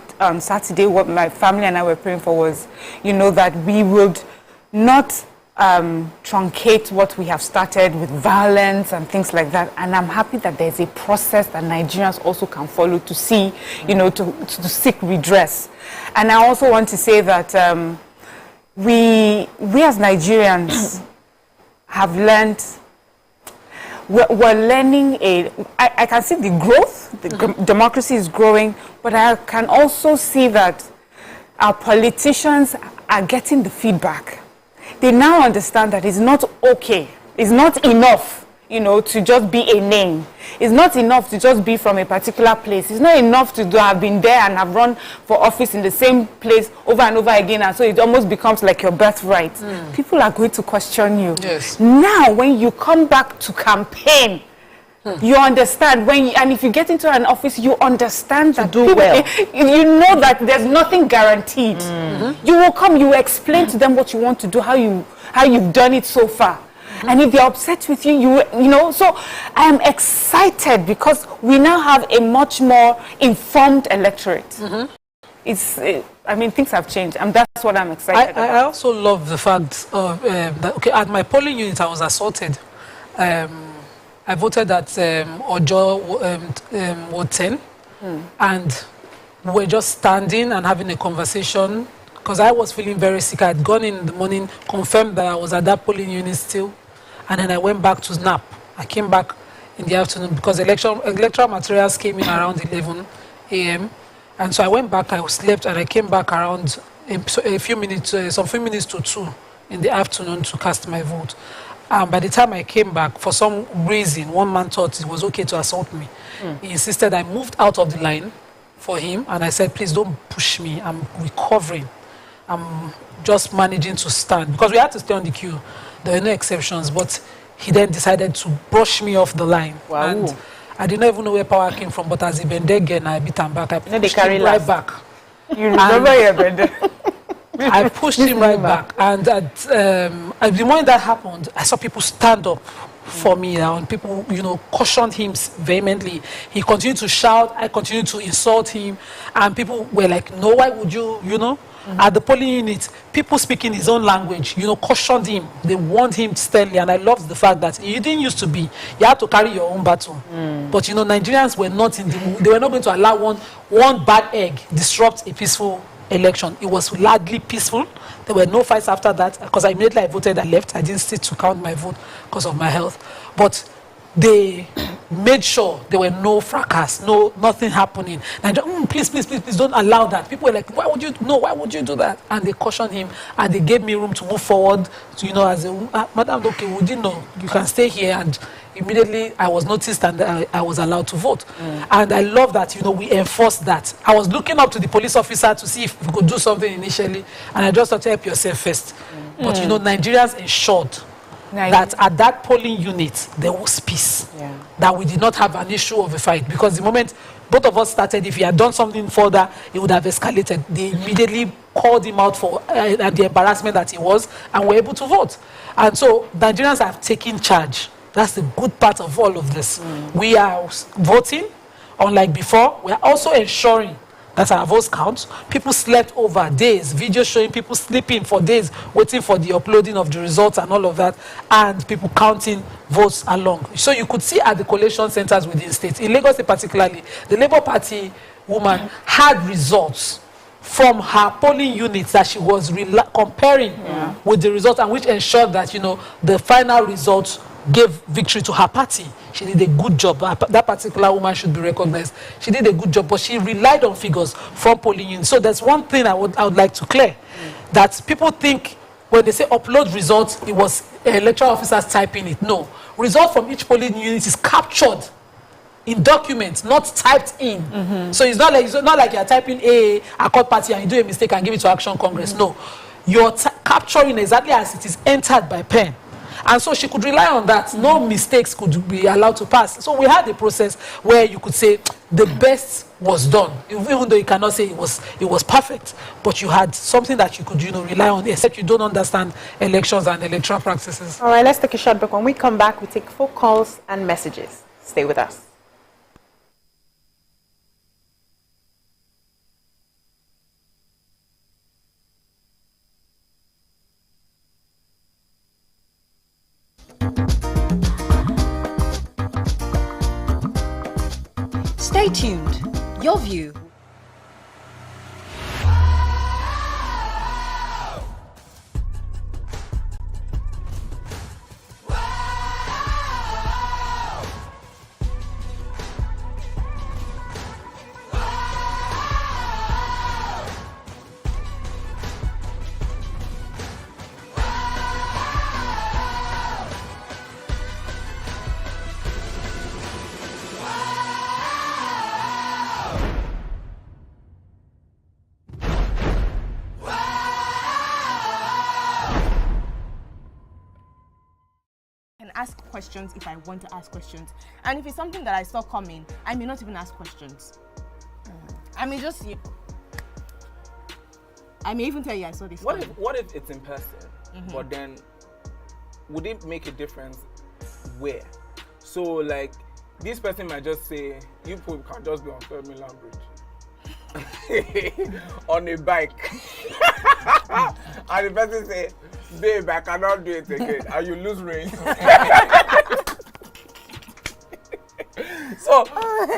Saturday, what my family and I were praying for was, you know, that we would not truncate what we have started with violence and things like that. And I'm happy that there's a process that Nigerians also can follow to see, you know, to seek redress. And I also want to say that we as Nigerians have learned, we're learning I can see the growth, the democracy is growing, but I can also see that our politicians are getting the feedback. They now understand that it's not okay, it's not enough, you know, to just be a name. It's not enough to just be from a particular place. It's not enough to have been there and have run for office in the same place over and over again, and so it almost becomes like your birthright. People are going to question you. Yes. Now, when you come back to campaign, you understand and if you get into an office, you understand that do well. You know that there's nothing guaranteed. You will come, you will explain to them what you want to do, how you've done it so far. And if they're upset with you, you know, so I am excited because we now have a much more informed electorate. I mean, things have changed, and that's what I'm excited about. I also love the fact of that, okay, at my polling unit, I was assaulted. I voted at Ojo Ward 10, and we were just standing and having a conversation because I was feeling very sick. I had gone in the morning, confirmed that I was at that polling unit still, and then I went back to nap. I came back in the afternoon because electoral materials came in around 11 a.m. And so I went back, I slept, and I came back around some few minutes to 2 in the afternoon to cast my vote. By the time I came back, for some reason, one man thought it was okay to assault me. He insisted I moved out of the line for him, and I said, please don't push me. I'm recovering. I'm just managing to stand. Because we had to stay on the queue. There were no exceptions, but he then decided to brush me off the line. Wow. And I didn't even know where power came from, but as he bent again, I beat him back. I pushed him right back. You remember your bender? I pushed him right back, and at the moment that happened, I saw people stand up for me, and people, you know, cautioned him vehemently. He continued to shout, I continued to insult him, and people were like, no, why would you, you know? At the polling unit, people speaking his own language, you know, cautioned him. They warned him sternly, and I loved the fact that you didn't used to be. You had to carry your own battle. But, you know, Nigerians were not in the mood. They were not going to allow one bad egg disrupt a peaceful election. It was largely peaceful. There were no fights after that because immediately I voted, I left. I didn't sit to count my vote because of my health. But they made sure there were no fracas, nothing happening. And please don't allow that. People were like, why would you do that? And they cautioned him, and they gave me room to move forward. So, you know, as a madam, okay, we didn't know, you can stay here. And immediately I was noticed, and I was allowed to vote. And I love that, you know, we enforced that. I was looking up to the police officer to see if we could do something initially, and I just thought, help yourself first. But, you know, Nigerians ensured that at that polling unit, there was peace. That we did not have an issue of a fight. Because the moment both of us started, if he had done something further, it would have escalated. They immediately called him out for the embarrassment that he was, and were able to vote. And so Nigerians have taken charge That's the good part of all of this. We are voting, unlike before. We are also ensuring that our votes count. People slept over days, videos showing people sleeping for days, waiting for the uploading of the results and all of that, and people counting votes along. So you could see at the collation centers within states, in Lagos particularly, the Labour Party woman had results from her polling units that she was comparing with the results, and which ensured that, you know, the final results gave victory to her party. She did a good job. That particular woman should be recognized. She did a good job, but she relied on figures from polling units. So there's one thing I would like to clear, that people think when they say upload results, it was electoral officers typing it. No, results from each polling unit is captured in documents, not typed in. So it's not like you're typing a court party and you do a mistake and give it to Action Congress. No, you're capturing exactly as it is entered by pen. And so she could rely on that. No mistakes could be allowed to pass. So we had a process where you could say the best was done, even though you cannot say it was perfect, but you had something that you could, you know, rely on, except you don't understand elections and electoral practices. All right, let's take a short break. When we come back, we take phone calls and messages. Stay with us. Stay tuned. Your view. Ask questions if I want to ask questions, and if it's something that I saw coming, I may not even ask questions. I may just, I may even tell you I saw this. What if it's in person? But then, would it make a difference where? So like, this person might just say, you people can just be on 3rd Milan Bridge on a bike, and the person say, babe, I cannot do it again, and you lose range. So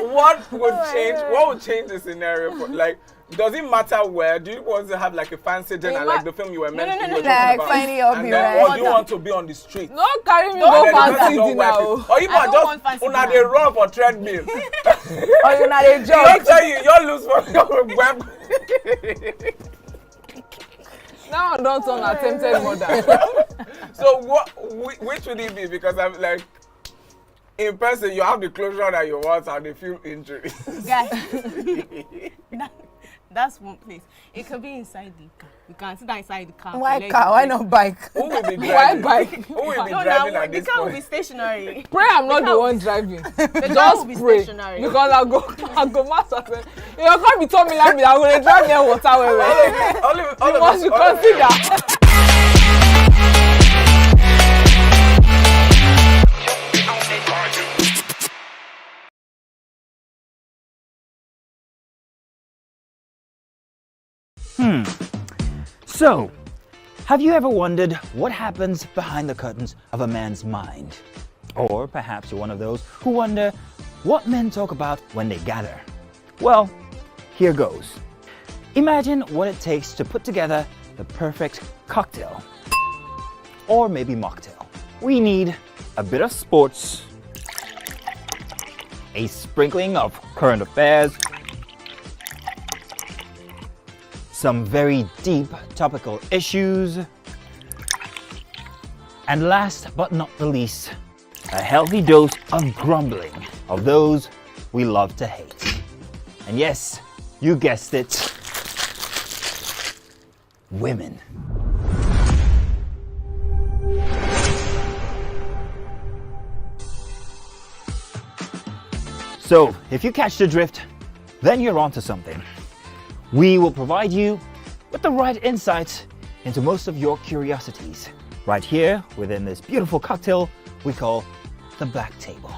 what would change? What would change the scenario? Like, does it matter where? Do you want to have like a fancy dinner, like the film you were meant to be like Fanny or do you want to be on the street? No, carry me go fancy dinner. Or you might just una dey run for treadmill. Or you not a job. Don't tell you lose for your web. Now I don't turn attempted murder. So which would it be? Because I'm like, in person you have the closure that you want and the few injuries. Guys, that's one place. It could be inside the car. You can sit down inside the car. Why car? Why not bike? Who will be driving? Why bike? Who will be driving at this point? The car will point? be stationary. Pray I'm not the one driving. The car will be stationary. Because I'll go master. You can't be telling me like me. I'm going to drive near water where you must consider. So, have you ever wondered what happens behind the curtains of a man's mind? Or perhaps you're one of those who wonder what men talk about when they gather. Well, here goes. Imagine what it takes to put together the perfect cocktail. Or maybe mocktail. We need a bit of sports, a sprinkling of current affairs, some very deep topical issues, and last but not the least, a healthy dose of grumbling of those we love to hate. And yes, you guessed it, women. So, if you catch the drift, then you're onto something. We will provide you with the right insights into most of your curiosities right here within this beautiful cocktail we call the black table.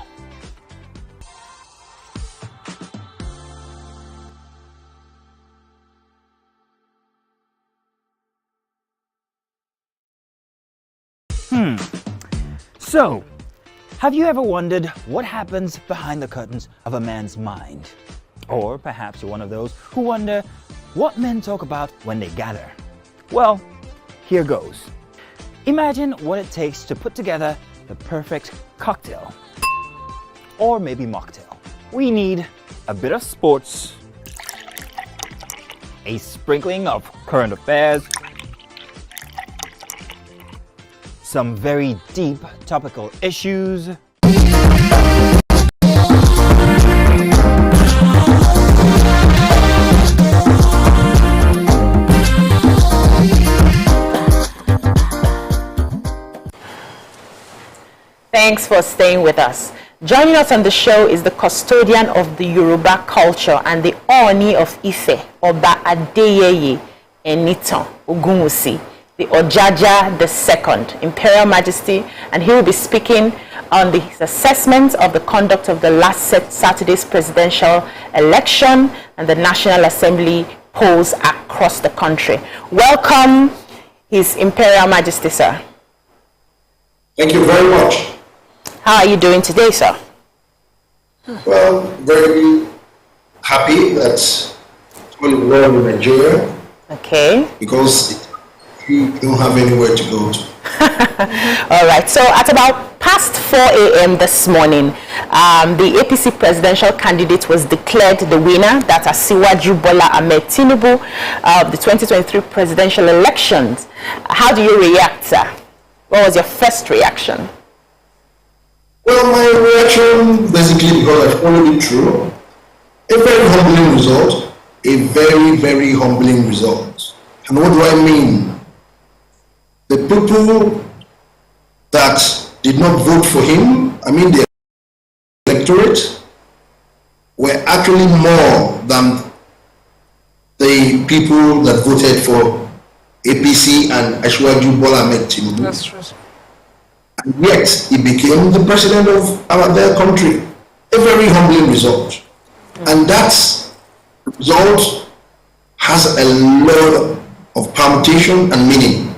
So, have you ever wondered what happens behind the curtains of a man's mind? Or perhaps you're one of those who wonder what men talk about when they gather. Well, here goes. Imagine what it takes to put together the perfect cocktail. Or maybe mocktail. We need a bit of sports, a sprinkling of current affairs, some very deep topical issues, Thanks for staying with us. Joining us on the show is the custodian of the Yoruba culture and the Oni of Ife, Oba Adeyeye Enitan Ogunwusi, the Ojaja II, Imperial Majesty, and he will be speaking on the assessment of the conduct of the last Saturday's presidential election and the National Assembly polls across the country. Welcome, His Imperial Majesty, sir. Thank you very much. How are you doing today, sir? Well, very happy that it's going well in Nigeria. Okay. Because you don't have anywhere to go to. All right. So at about past 4 a.m. this morning, the APC presidential candidate was declared the winner. That's Asiwaju Bola Ahmed Tinubu of the 2023 presidential elections. How do you react, sir? What was your first reaction? Well, my reaction, basically, because I followed it through, a very humbling result, a very, very humbling result. And what do I mean? The people that did not vote for him, I mean the electorate, were actually more than the people that voted for APC and Asiwaju Bola Ahmed Tinubu. That's true. And yet he became the president of their country. A very humbling result. And that result has a lot of permutation and meaning.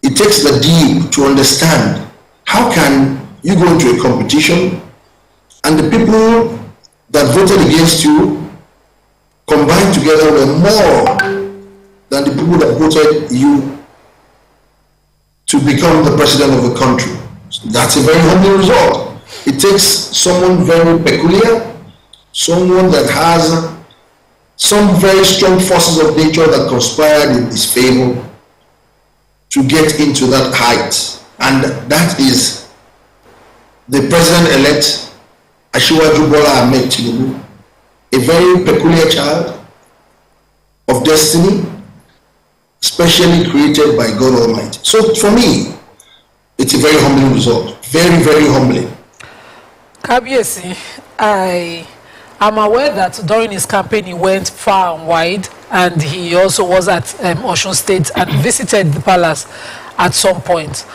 It takes the deep to understand how can you go into a competition and the people that voted against you combined together were more than the people that voted you to become the president of the country. So that's a very humbling result. It takes someone very peculiar, someone that has some very strong forces of nature that conspired in his favor to get into that height. And that is the president-elect Asiwaju Bola Ahmed Tinubu, a very peculiar child of destiny, specially created by God Almighty. So for me, it's a very humbling result. Very, very humbling. Kabiesi, I am aware that during his campaign he went far and wide, and he also was at Osun State and visited the palace at some point.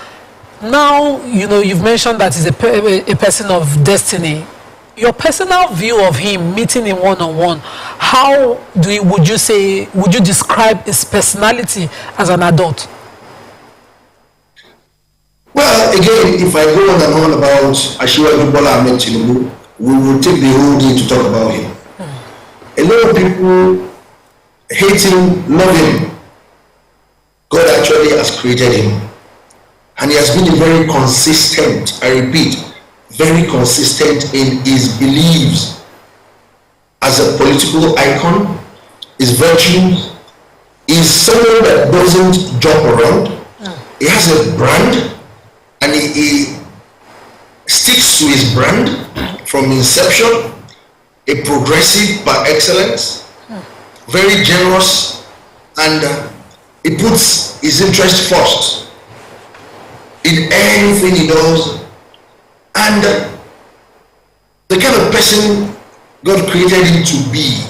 Now, you know, you've mentioned that he's a person of destiny. Your personal view of him, meeting him one-on-one, how would you describe his personality as an adult? Well, again, if I go on and on about Asiwaju Bola Ahmed Tinubu, we will take the whole day to talk about him. A lot of people hate him, love him. God actually has created him. And he has been very consistent, I repeat, very consistent in his beliefs as a political icon, his virtues. He's someone that doesn't jump around. He has a brand and he sticks to his brand from inception, a progressive by excellence, very generous, and he puts his interest first in anything he does. And the kind of person God created him to be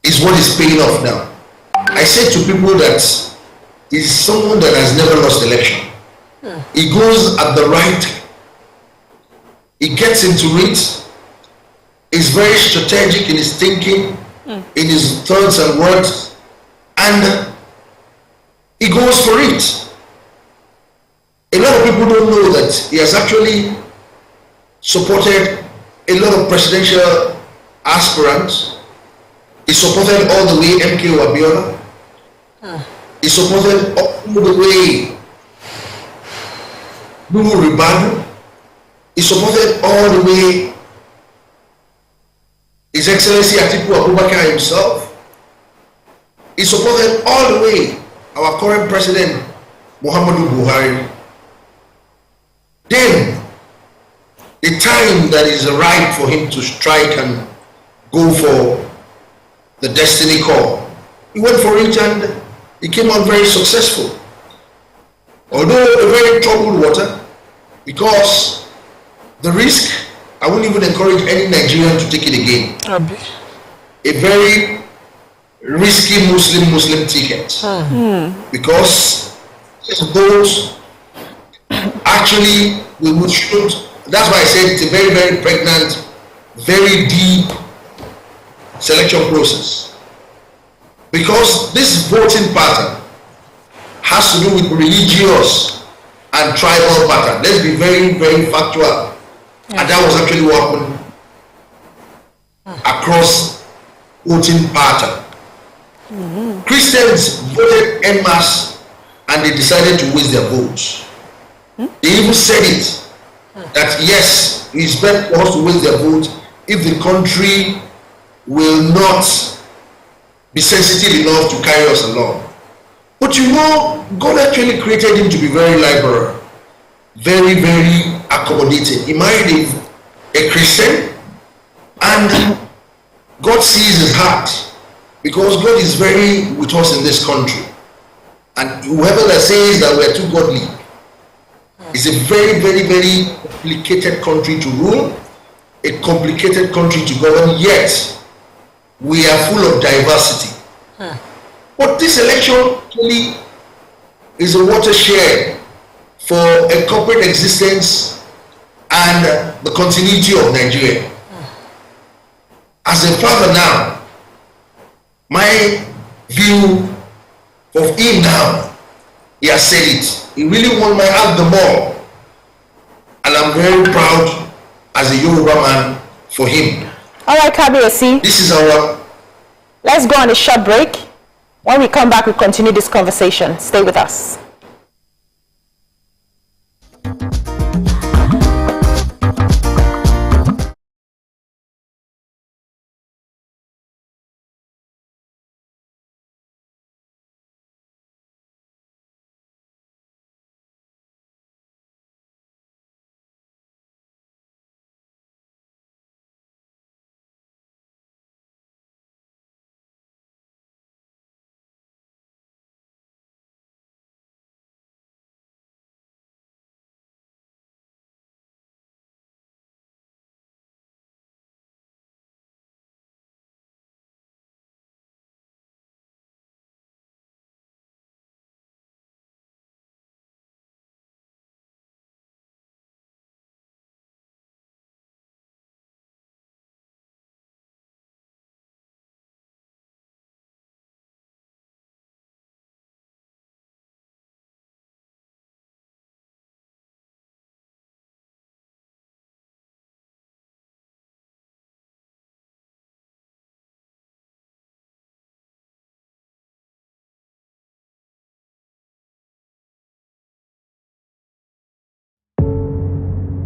is what is paying off now. I say to people that he's someone that has never lost election. He goes at the right He gets into it. He's very strategic in his thinking, in his thoughts and words, and he goes for it. A lot of people don't know that he has actually supported a lot of presidential aspirants. He supported all the way MK Abiola. He supported all the way Nuhu Ribadu. He supported all the way His Excellency Atiku Abubakar himself. He supported all the way our current president Muhammadu Buhari. Then the time that is right for him to strike and go for the destiny call, he went for it and he came out very successful. Although a very troubled water, because the risk, I wouldn't even encourage any Nigerian to take it again. A very risky Muslim ticket. Because those actually we should, that's why I said it's a very, very pregnant, very deep selection process. Because this voting pattern has to do with religious and tribal pattern. Let's be very, very factual. And that was actually what happened across voting pattern. Christians voted en masse and they decided to waste their votes. They even said it, that yes, it's better for us to waste their vote if the country will not be sensitive enough to carry us along. But you know, God actually created him to be very liberal, very, very accommodating. He married a Christian, and God sees his heart, because God is very with us in this country. And whoever that says that we're too godly, it's a very, very, very complicated country to rule, a complicated country to govern, yet we are full of diversity. But this election really is a watershed for a corporate existence and the continuity of Nigeria. As a father now, my view of him now, he has said it. He really won my heart the more. And I'm very proud as a Yoruba man for him. All right, Kabiyesi. This is our... Let's go on a short break. When we come back, we'll continue this conversation. Stay with us.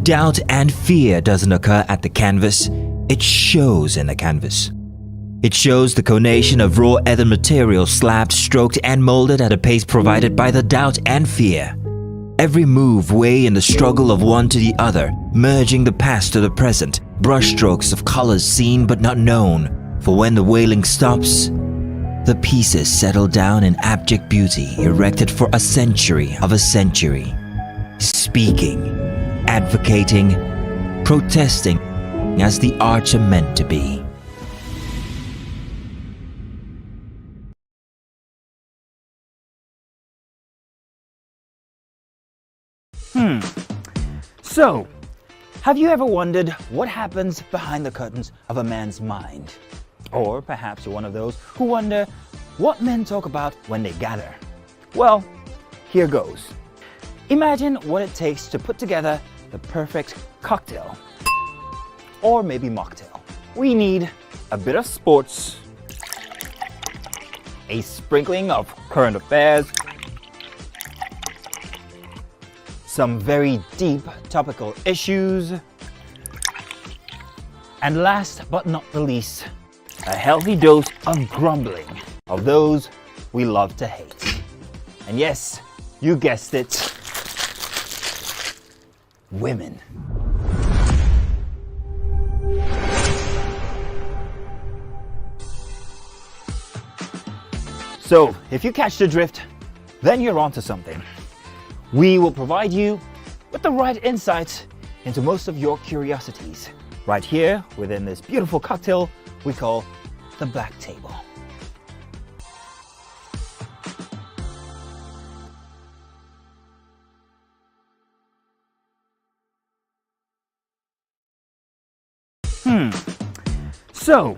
Doubt and fear doesn't occur at the canvas, it shows in the canvas. It shows the conation of raw earthen material slabbed, stroked and molded at a pace provided by the doubt and fear. Every move weigh in the struggle of one to the other, merging the past to the present, brushstrokes of colors seen but not known. For when the wailing stops, the pieces settle down in abject beauty erected for a century of a century. Speaking, advocating, protesting as the arts are meant to be. So, Have you ever wondered what happens behind the curtains of a man's mind? Or perhaps you're one of those who wonder what men talk about when they gather. Well, here goes. Imagine what it takes to put together the perfect cocktail. Or maybe mocktail. We need a bit of sports, a sprinkling of current affairs, some very deep topical issues, and last but not the least, a healthy dose of grumbling of those we love to hate. And yes, you guessed it, women. So, if you catch the drift, then you're onto something. We will provide you with the right insights into most of your curiosities, right here within this beautiful cocktail we call the Black Table. So,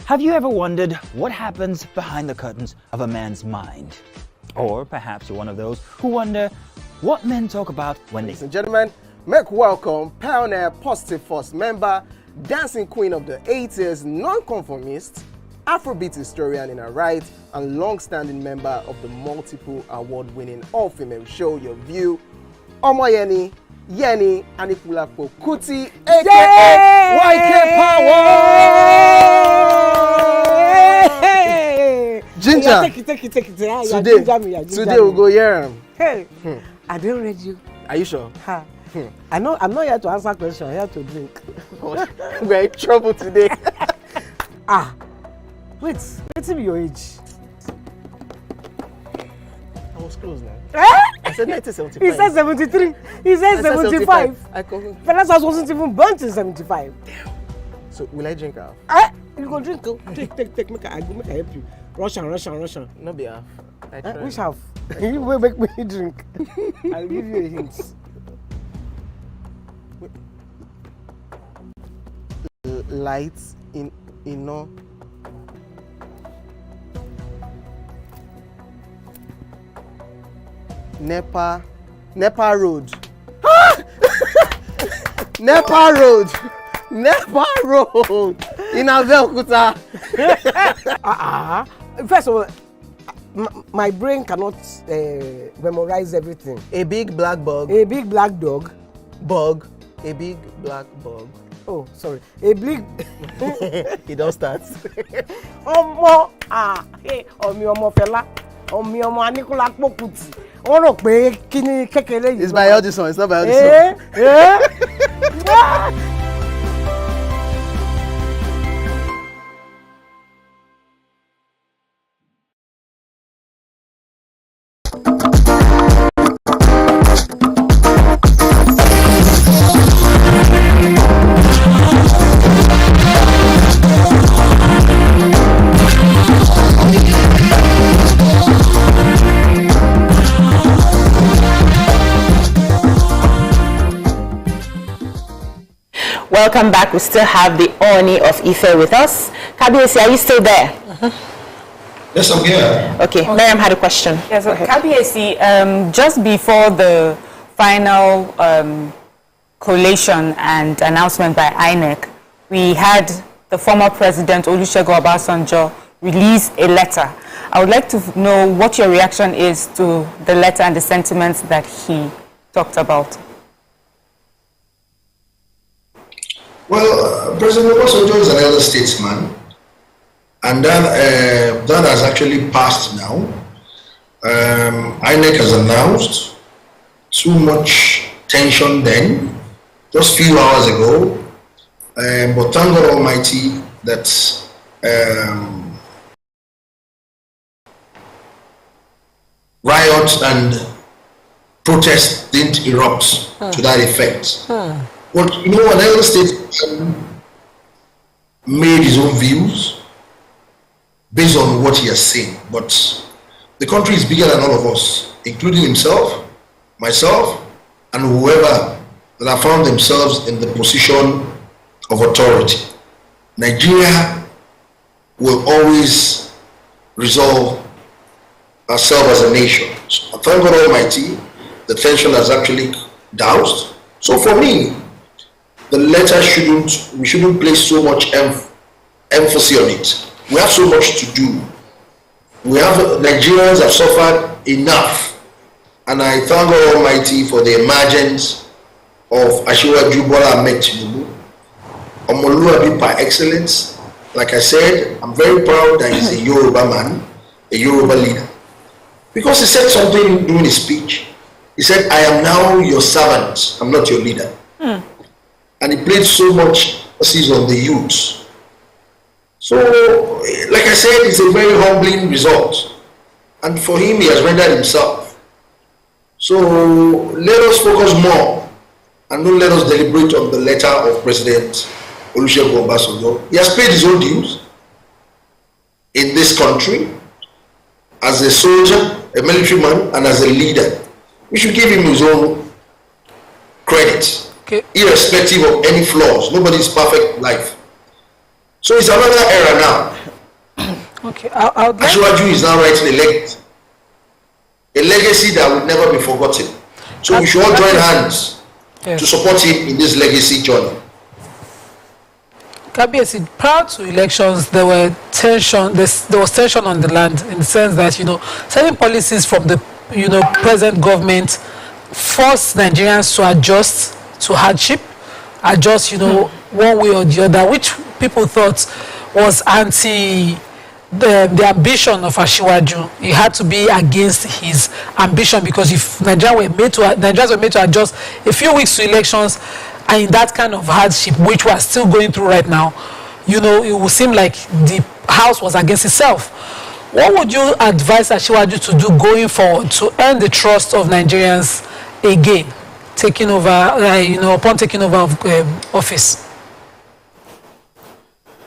have you ever wondered what happens behind the curtains of a man's mind? Or perhaps you're one of those who wonder what men talk about when Ladies and gentlemen, make welcome Pioneer Positive Force member, dancing queen of the 80s, non-conformist, Afrobeat historian in her right, and long-standing member of the multiple award-winning all-female show Your View, Omoyeni Yeni Anikulapo Kuti, aka YK Power! Ginger, Take it. today we'll go here. Hey, I didn't read you. Are you sure? Ha. I'm not here to answer questions, I'm here to drink. We're in trouble today. Wait, what's your age? I was close now. I said 1975. He said 73. He said 75. Fellas wasn't even born in 75. So will I drink half? You go drink. Take. Make I help you. Russian. No be half. Which half? You will make me drink. I'll give you a hint. Lights in no. Nepa Road. Nepa Road in Abeokuta. First of all, my brain cannot memorize everything. A big black bug. A big black dog. Bug. A big black bug. Oh, sorry. A big. It don't start. Omo ọmọ fẹlá. Ọmọ Aníkúlá Pókùtì. Wọ́n rò pé kí ni kékeré yìí. It's by Audison, it's not by Audison. Welcome back. We still have the Oni of Ife with us. Kabiesi, are you still there? Yes, I'm here. Okay, Miriam had a question. Yes, Kabiesi, just before the final collation and announcement by INEC, we had the former president, Olusegun Obasanjo, release a letter. I would like to know what your reaction is to the letter and the sentiments that he talked about. Well, President Obasanjo is an elder statesman, and that has actually passed now. INEC has announced too much tension then, just a few hours ago, but thank God Almighty that riots and protests didn't erupt to that effect. But you know, an elder statesman made his own views based on what he has seen. But the country is bigger than all of us, including himself, myself, and whoever that have found themselves in the position of authority. Nigeria will always resolve ourselves as a nation. So, thank God Almighty, the tension has actually doused. So for me, the letter we shouldn't place so much emphasis on it. We have so much to do. Nigerians have suffered enough, and I thank God Almighty for the emergence of Asiwaju Bola Ahmed Tinubu, Omoluabi par excellence. Like I said, I'm very proud that he's a Yoruba man, a Yoruba leader, because he said something during his speech. He said, "I am now your servant, I'm not your leader." And he played so much emphasis on the youth. So, like I said, it's a very humbling result. And for him, he has rendered himself. So, let us focus more and don't let us deliberate on the letter of President Olusegun Obasanjo. He has paid his own dues in this country as a soldier, a military man, and as a leader. We should give him his own credit. Okay. Irrespective of any flaws. Nobody's perfect in life. So it's another era now. Okay, like Asiwaju is now writing a legacy that will never be forgotten. So we should all join hands to support him in this legacy journey. Kabiesi, prior to elections, there was tension on the land, in the sense that certain policies from the present government force Nigerians to adjust to hardship, adjust one way or the other, which people thought was anti the ambition of Asiwaju. It had to be against his ambition, because if Nigerians were made to adjust a few weeks to elections, and in that kind of hardship which we are still going through right now, it would seem like the house was against itself. What would you advise Asiwaju to do going forward to earn the trust of Nigerians again, taking over, upon taking over of office?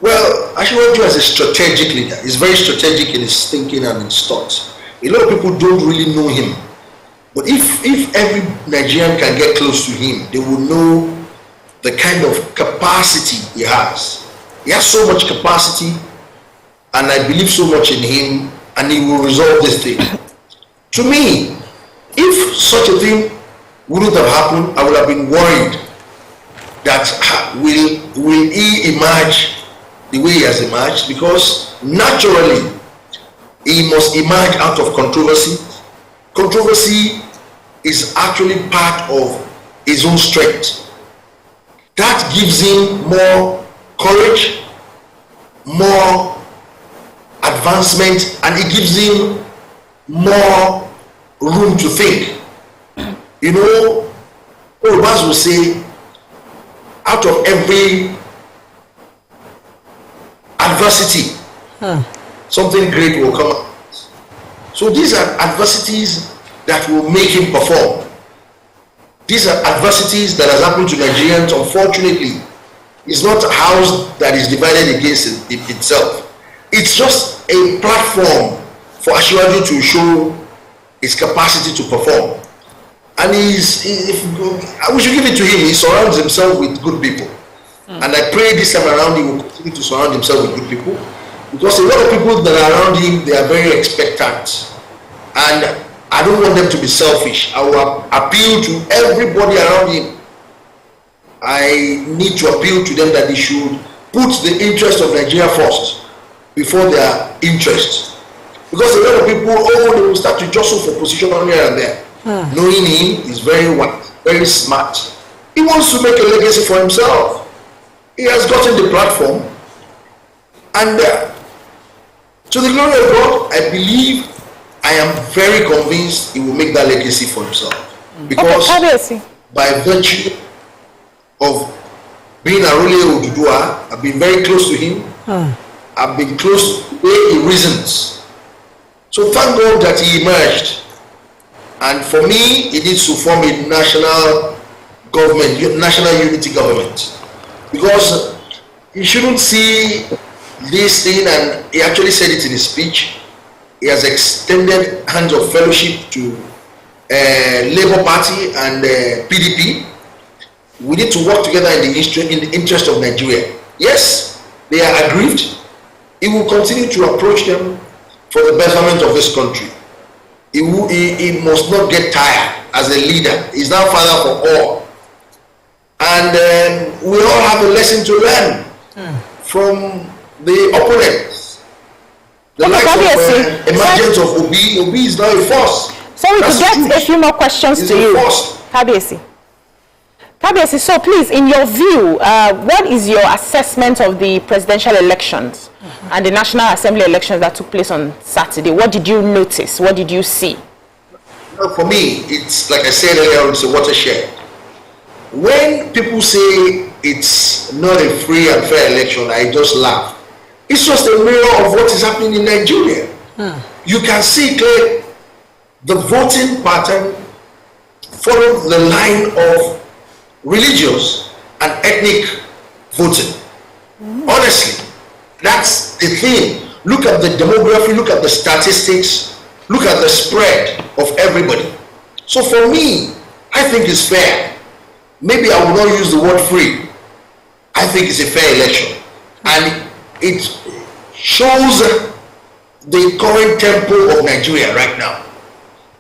Well, Asiwaju as a strategic leader is very strategic in his thinking and his thoughts. A lot of people don't really know him, but if every Nigerian can get close to him, they will know the kind of capacity he has. He has so much capacity, and I believe so much in him, and he will resolve this thing. To me, if such a thing wouldn't have happened, I would have been worried that will he emerge the way he has emerged, because naturally he must emerge out of controversy. Controversy is actually part of his own strength. That gives him more courage, more advancement, and it gives him more room to think. All of us will say, out of every adversity, something great will come out. So these are adversities that will make him perform. These are adversities that has happened to Nigerians. Unfortunately, it's not a house that is divided against itself. It's just a platform for Asiwaju to show his capacity to perform. And we should give it to him. He surrounds himself with good people. And I pray this time around he will continue to surround himself with good people, because a lot of people that are around him, they are very expectant. And I don't want them to be selfish. I will appeal to everybody around him. I need to appeal to them that they should put the interest of Nigeria first before their interest. Because a lot of people, they will start to jostle for position here and there. Knowing him is very wise, very smart. He wants to make a legacy for himself. He has gotten the platform. And to the glory of God, I am very convinced he will make that legacy for himself. Because by virtue of being Arole Oduduwa, I've been very close to him. I've been close to the way he reasons. So thank God that he emerged. And for me, he needs to form a national government, national unity government. Because you shouldn't see this thing, and he actually said it in his speech. He has extended hands of fellowship to Labour Party and PDP. we need to work together in the interest of Nigeria. Yes, they are aggrieved. He will continue to approach them for the betterment of this country. He must not get tired as a leader. He's now father for all. And we all have a lesson to learn from the opponents. The likes of emergence of Obi. Obi is now a force. So we could get a few more questions to you. Kabiesi. Kabiesi, so please, in your view, what is your assessment of the presidential elections and the National Assembly elections that took place on Saturday? What did you notice? What did you see? Well, for me, it's like I said earlier, it's a watershed. When people say it's not a free and fair election, I just laugh. It's just a mirror of what is happening in Nigeria. You can see clearly the voting pattern followed the line of religious and ethnic voting. Honestly, that's the thing. Look at the demography, look at the statistics, look at the spread of everybody. So for me, I think it's fair. Maybe I will not use the word free. I think it's a fair election. And it shows the current tempo of Nigeria right now.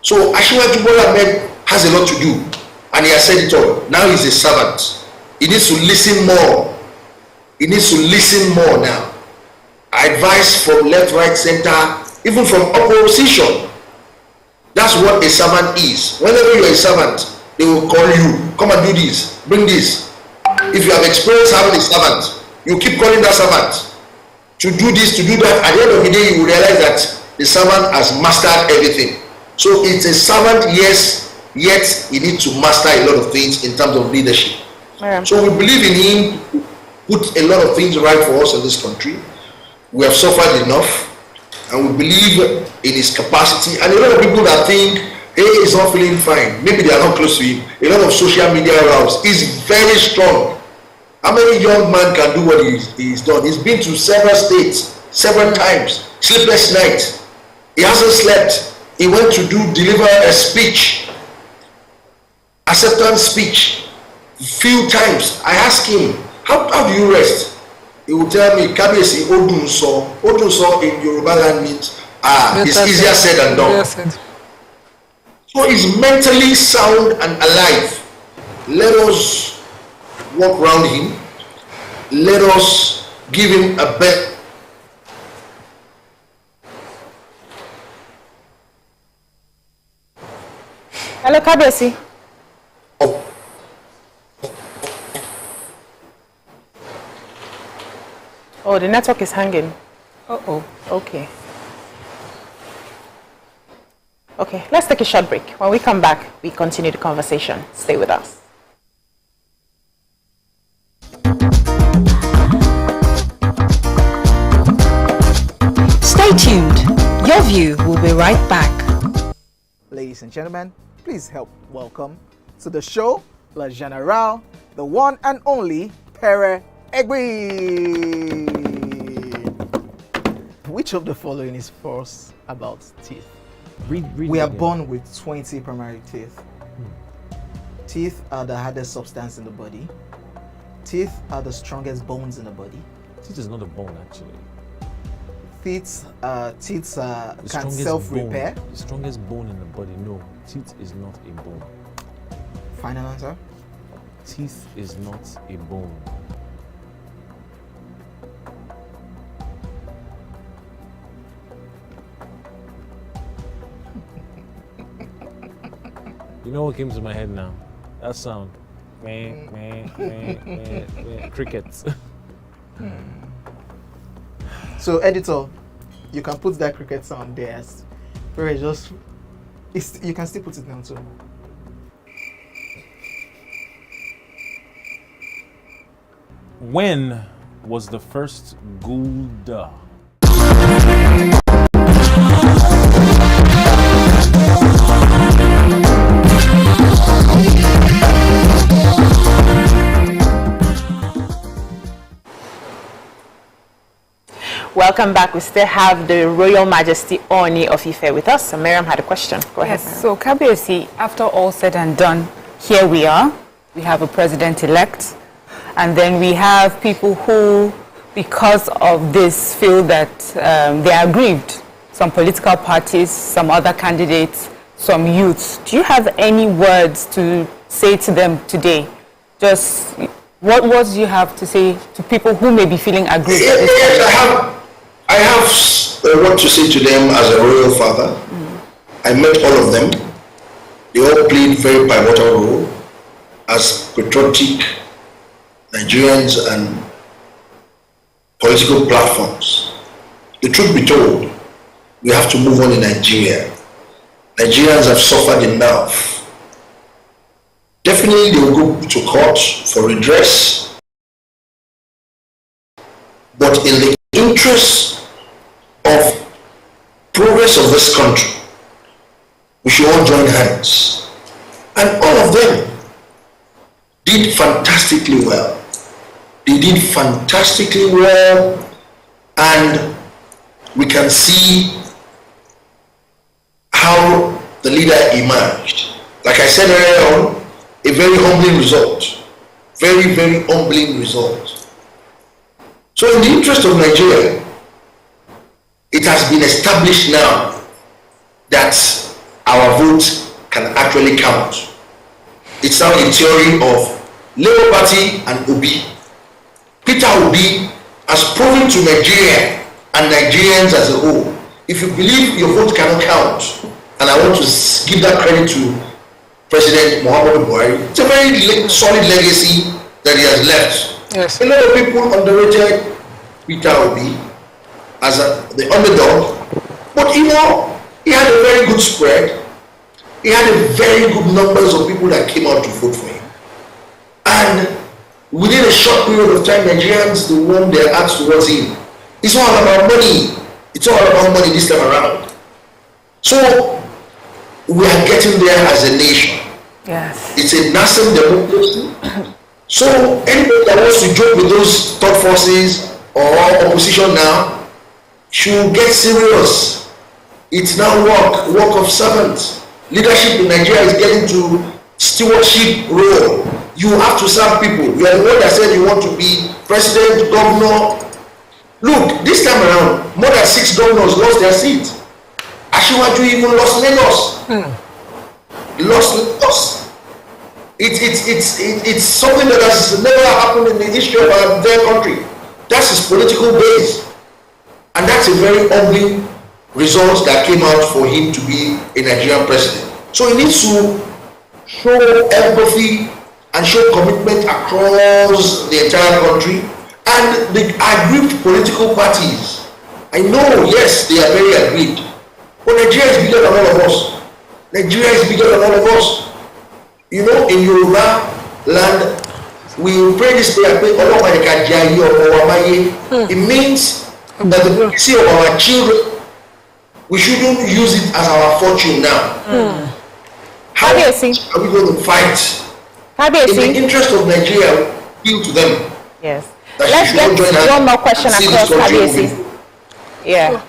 So Asiwaju Bola Ahmed has a lot to do. And he has said it all. Now he's a servant. He needs to listen more. He needs to listen more now. Advice from left, right, center, even from opposition. That's what a servant is. Whenever you're a servant, they will call you, come and do this, bring this. If you have experience having a servant, you keep calling that servant to do this, to do that. At the end of the day, you will realize that the servant has mastered everything. So it's a servant, yes, yet he needs to master a lot of things in terms of leadership. So we believe in him, put a lot of things right for us in this country. We have suffered enough, and we believe in his capacity. And a lot of people that think, hey, he's not feeling fine, maybe they are not close to him. A lot of social media routes. He's very strong. How many young man can do what he's done? He's been to several states, several times, sleepless nights. He hasn't slept. He went to deliver a speech, acceptance speech, few times. I asked him, how do you rest? He will tell me, Kabiesi Odunso. Odunso in Yoruba land means, it's easier said than done. So he's mentally sound and alive. Let us walk around him. Let us give him a bet. Hello, Kabiesi. Oh, the network is hanging. Okay. Okay, let's take a short break. When we come back, we continue the conversation. Stay with us. Stay tuned. Your View will be right back. Ladies and gentlemen, please help welcome to the show, La General, the one and only Pere Egbe. Which of the following is false about teeth? We are born with 20 primary teeth. Teeth are the hardest substance in the body. Teeth are the strongest bones in the body. Teeth is not a bone, actually. Teeth can self-repair. The strongest bone in the body, no. Teeth is not a bone. Final answer? Teeth is not a bone. You know what came to my head now? That sound. Crickets. So, editor, you can put that cricket sound there. You can still put it down too. When was the first Gulda? Welcome back. We still have the Royal Majesty Oni of Ife with us. So Miriam had a question. Go ahead. Yes, so Kabiesi, after all said and done, here we are. we have a president-elect, and then we have people who, because of this, feel that they are aggrieved. Some political parties, some other candidates, some youths. Do you have any words to say to them today? Just what words do you have to say to people who may be feeling aggrieved? Yes, I have a word to say to them as a royal father. I met all of them. They all played very pivotal role as patriotic Nigerians and political platforms. The truth be told, we have to move on in Nigeria. Nigerians have suffered enough. Definitely they will go to court for redress, but in the interest of progress of this country, we should all join hands. And all of them did fantastically well. They did fantastically well, and we can see how the leader emerged. Like I said earlier on, a very humbling result. Very, very humbling result. So in the interest of Nigeria, it has been established now that our vote can actually count. It's now a theory of Labour Party and Obi. Peter Obi has proven to Nigeria and Nigerians as a whole, if you believe your vote cannot count, and I want to give that credit to President Muhammadu Buhari, it's a very solid legacy that he has left. Yes. A lot of people underrated Peter Obi as the underdog, but you know, he had a very good spread. He had a very good numbers of people that came out to vote for him. And within a short period of time, Nigerians, they warmed their hearts towards him. It's all about money. It's all about money this time around. So we are getting there as a nation. Yes. It's a nascent democracy. So anybody that wants to join with those third forces or opposition now should get serious. It's now work of servants. Leadership in Nigeria is getting to stewardship role. You have to serve people. You are the one that said you want to be president, governor. Look, this time around, more than 6 governors lost their seat. Ashiwaju even lost Lagos. Lost Lagos. It's something that has never happened in the history of their country. That's his political base. And that's a very humbling result that came out for him to be a Nigerian president. So he needs to show empathy and show commitment across the entire country. And the aggrieved political parties, I know, yes, they are very aggrieved, but Nigeria is bigger than all of us. Nigeria is bigger than all of us. You know, in Yoruba land, we pray this prayer, it means that the legacy of our children, we shouldn't use it as our fortune now. How are we going to fight? In the interest of Nigeria, appeal to them. Yes. Let's get one more question across, Kabiesi. Yeah.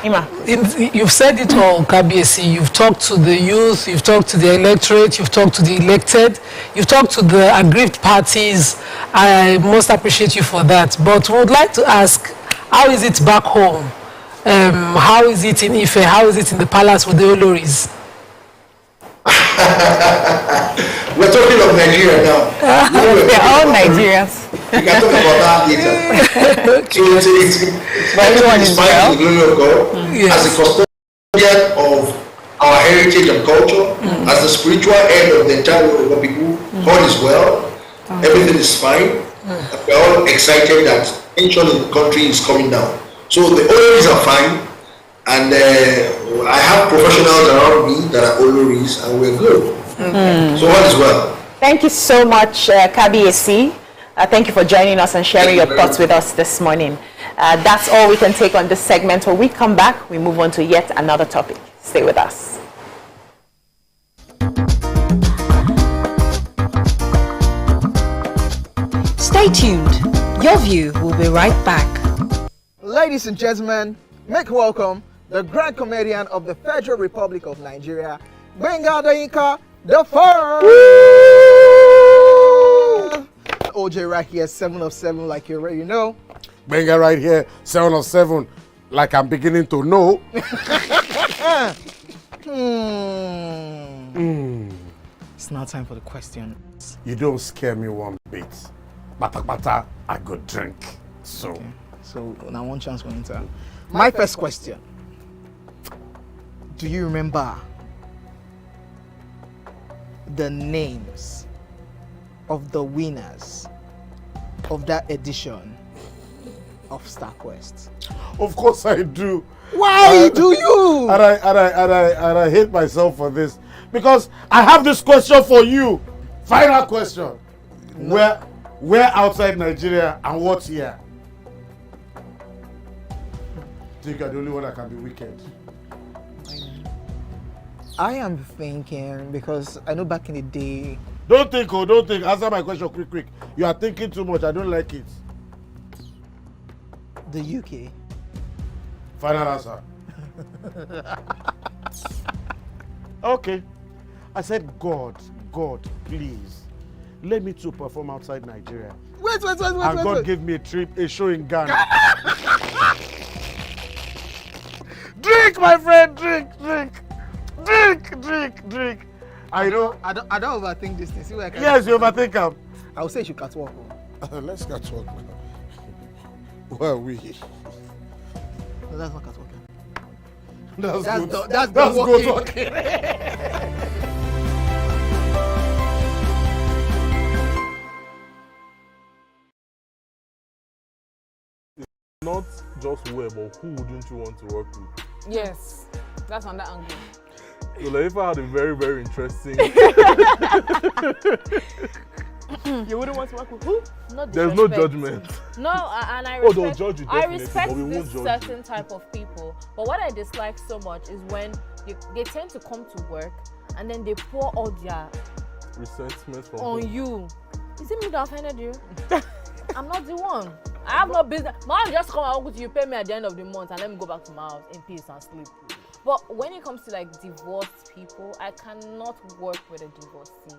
Ima. You've said it all, Kabiesi. You've talked to the youth, you've talked to the electorate, you've talked to the elected, you've talked to the aggrieved parties. I most appreciate you for that. But we would like to ask, how is it back home? How is it in Ife? How is it in the palace with the Oloris? We're talking of Nigeria now. They're all Nigerians. We can talk about that later. So it's the glory of God, as a custodian of our heritage and culture, as the spiritual head of the entire world of people. All is well, everything is fine. We're all excited that tension in the country is coming down. So the Oloris are fine, and I have professionals around me that are Oloris, and we're good. So all is well. Thank you so much, Kabiesi. Thank you for joining us and sharing your thoughts with us this morning. That's all we can take on this segment. When we come back, we move on to yet another topic. Stay with us. Stay tuned. Your View will be right back. Ladies and gentlemen, make welcome the grand comedian of the Federal Republic of Nigeria, Malik Ado Ibrahim, the first. OJ right here, 7 of 7, like you already know. Benga right here, 7 of 7, like I'm beginning to know. It's now time for the questions. You don't scare me one bit. Bata, I go drink. So. Okay. So now one chance for enter. My first question. Do you remember the names of the winners of that edition of StarQuest? Of course I do. Why do you? And I hate myself for this. Because I have this question for you. Final question. No. Where outside Nigeria and what year? Think you're the only one that can be wicked. I am thinking because I know back in the day. Don't think. Answer my question quick. You are thinking too much. I don't like it. The UK. Final answer. Okay. I said, God, please, let me to perform outside Nigeria. Wait. And God gave me a show in Ghana. Drink, my friend, drink. I don't overthink this thing. See where I can. Yes, you overthink them. I would say you should catwalk. Let's catwalk. Where are we? No, that's not catwalking. That's good talking. Not just where, but who wouldn't you want to work with? Yes, that's on that angle. So like, if I had a very, very interesting... You wouldn't want to work with who? There's no judgment. No, and I respect, they'll judge you I definitely, respect but we this won't judge certain type of people. But what I dislike so much is when they tend to come to work and then they pour all their resentment on you. Is it me that offended you? I'm not the one. I have no business. Man, just come and work with you, pay me at the end of the month, and let me go back to my house in peace and sleep. But when it comes to like divorced people, I cannot work with a divorcee.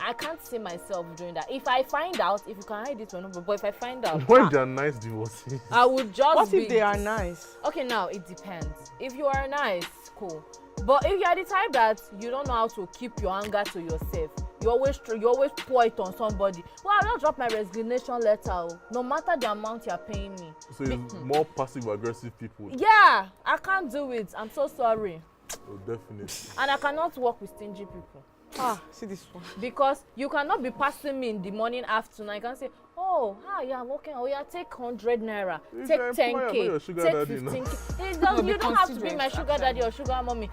I can't see myself doing that. If I find out, if you can hide it or not, but if I find out, when they are nice divorcees, I would just. What if they are nice? Okay, now it depends. If you are nice, cool. But if you are the type that you don't know how to keep your anger to yourself, you always pour it on somebody. Well, I'll just drop my resignation letter, no matter the amount you're paying me. So it's more passive-aggressive people. Yeah, I can't do it. I'm so sorry. Oh, definitely. And I cannot work with stingy people. See this one. Because you cannot be passing me in the morning, afternoon. I can say, oh, hi, yeah, I'm working. Oh, yeah, take 100 naira, take 10K, take 15K. You don't have to be my sugar daddy or sugar mommy.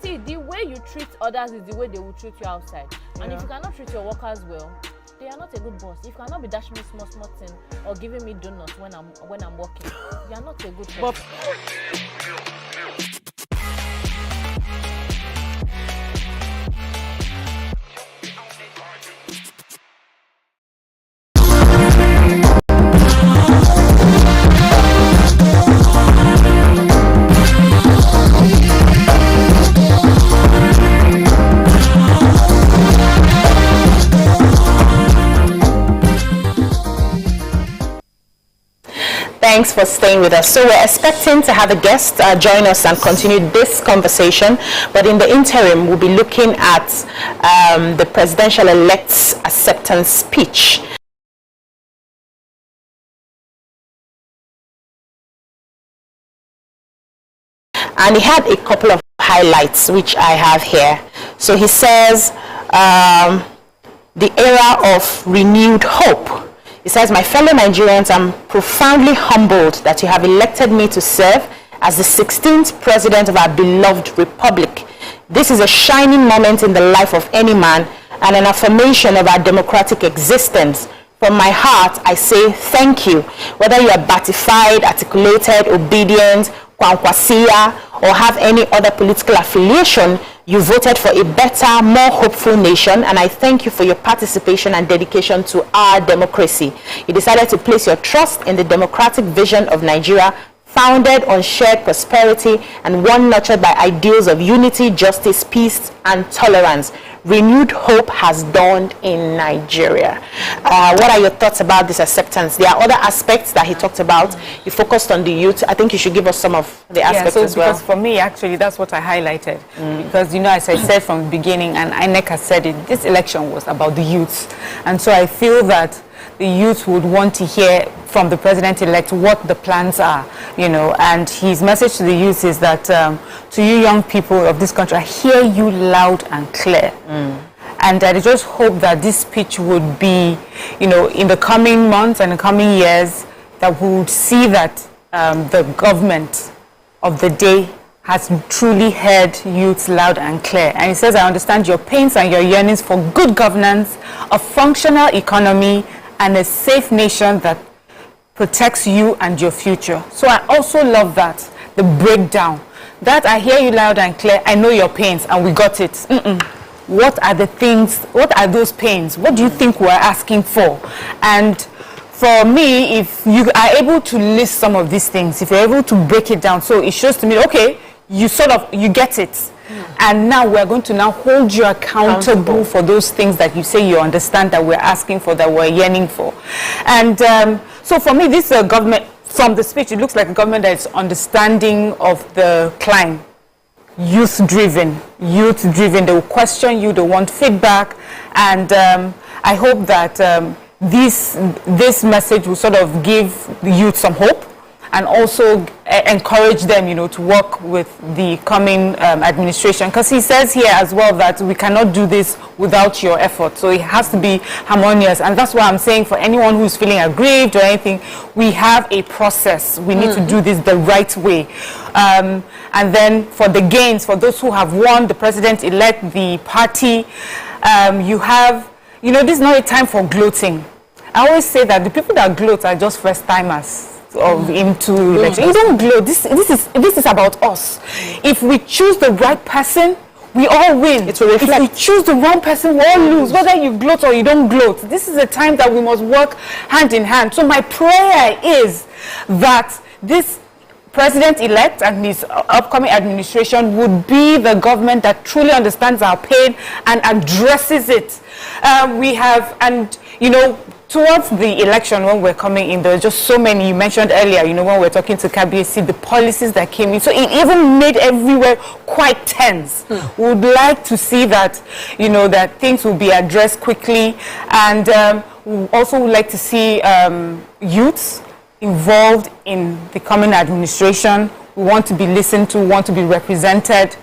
See, the way you treat others is the way they will treat you outside. And if you cannot treat your workers well, they are not a good boss. If you cannot be dashing me small thing or giving me donuts when I'm working, you are not a good boss. Thanks for staying with us. So we're expecting to have a guest join us and continue this conversation. But in the interim, we'll be looking at the presidential-elect's acceptance speech. And he had a couple of highlights, which I have here. So he says, the era of renewed hope. He says, my fellow Nigerians, I'm profoundly humbled that you have elected me to serve as the 16th president of our beloved republic. This is a shining moment in the life of any man and an affirmation of our democratic existence. From my heart, I say thank you. Whether you are batified, articulated, obedient, kwankwasia, or have any other political affiliation, you voted for a better, more hopeful nation, and I thank you for your participation and dedication to our democracy. You decided to place your trust in the democratic vision of Nigeria founded on shared prosperity and one nurtured by ideals of unity, justice, peace, and tolerance. Renewed hope has dawned in Nigeria. What are your thoughts about this acceptance? There are other aspects that he talked about. He focused on the youth. I think you should give us some of the aspects as well. Because for me, actually, that's what I highlighted. Because, as I said from the beginning, and INEC has said it, this election was about the youth. And so I feel that the youth would want to hear from the president-elect what the plans are, and his message to the youth is that to you young people of this country, I hear you loud and clear. And I just hope that this speech would be, in the coming months and the coming years, that we would see that the government of the day has truly heard youths loud and clear. And he says, I understand your pains and your yearnings for good governance, a functional economy, and a safe nation that protects you and your future. So I also love that, the breakdown. That I hear you loud and clear, I know your pains, and we got it. What are the things, what are those pains? What do you think we're asking for? And for me, if you are able to list some of these things, if you're able to break it down, so it shows to me, okay, you get it. And now we're going to now hold you accountable for those things that you say you understand that we're asking for, that we're yearning for. And so for me, this government, from the speech, it looks like a government that is understanding of the climb. Youth-driven. They will question you, they want feedback. And I hope that this message will sort of give the youth some hope, and also encourage them, to work with the coming administration. Because he says here as well that we cannot do this without your effort. So it has to be harmonious. And that's why I'm saying for anyone who's feeling aggrieved or anything, we have a process. We need to do this the right way. And then for the gains, for those who have won, the president-elect, the party, you have, this is not a time for gloating. I always say that the people that gloat are just first-timers into election. You don't gloat. This is about us. If we choose the right person, we all win. It will reflect. If we choose the wrong person, we all lose. Whether you gloat or you don't gloat, this is a time that we must work hand in hand. So my prayer is that this president-elect and his upcoming administration would be the government that truly understands our pain and addresses it. Towards the election, when we're coming in, there are just so many. You mentioned earlier, when we're talking to KBC, the policies that came in. So it even made everywhere quite tense. We would like to see that, that things will be addressed quickly. And we also would like to see youths involved in the coming administration. We want to be listened to, want to be represented.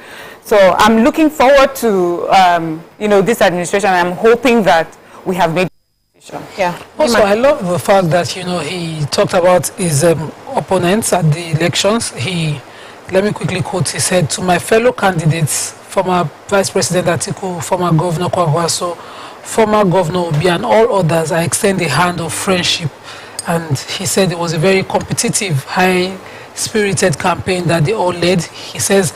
So I'm looking forward to, this administration. I'm hoping that we have made. Yeah. Also, I love the fact that he talked about his opponents at the elections. Let me quickly quote. He said, "To my fellow candidates, former Vice President Atiku, former Governor Kwakwaso, former Governor Obi, and all others, I extend a hand of friendship." And he said it was a very competitive, high-spirited campaign that they all led. He says,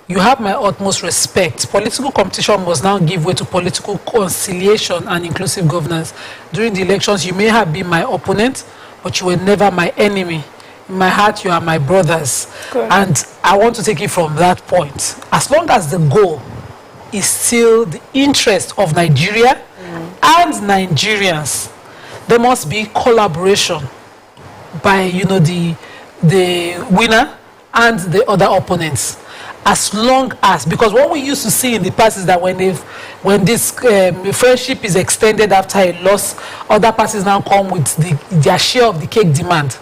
"You have my utmost respect. Political competition must now give way to political conciliation and inclusive governance. During the elections, you may have been my opponent, but you were never my enemy. In my heart, you are my brothers." Good. And I want to take it from that point. As long as the goal is still the interest of Nigeria and Nigerians, there must be collaboration by, the winner and the other opponents. As long as, because what we used to see in the past is that when this friendship is extended after a loss, other parties now come with their share of the cake demand.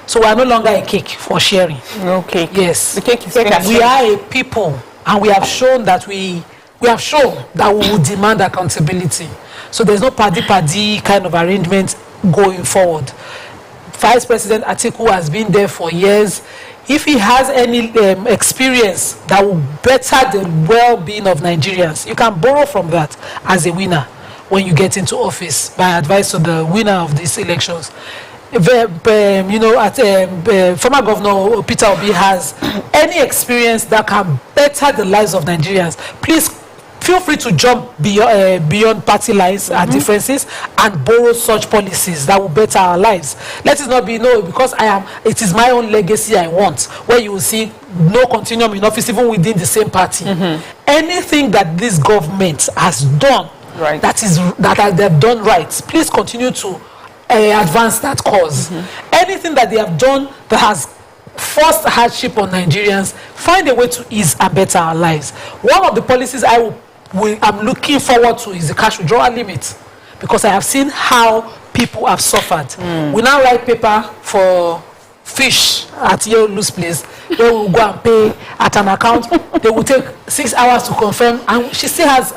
So we are no longer a cake for sharing. No cake. Yes. The cake is we are a people, and we have shown that we will demand accountability. So there's no paddy kind of arrangement going forward. Vice President Atiku has been there for years. If he has any experience that will better the well-being of Nigerians, you can borrow from that as a winner when you get into office by advice to the winner of these elections. Former Governor Peter Obi has any experience that can better the lives of Nigerians. Please feel free to jump beyond party lines and differences and borrow such policies that will better our lives. Let it not be because it is my own legacy I want, where you will see no continuum in office even within the same party. Anything that this government has done that they've done right, please continue to advance that cause. Anything that they have done that has forced hardship on Nigerians, find a way to ease and better our lives. One of the policies I'm looking forward to is the cash withdrawal limit, because I have seen how people have suffered. We now write paper for fish at Yolu's place. They will go and pay at an account. They will take 6 hours to confirm, and she still has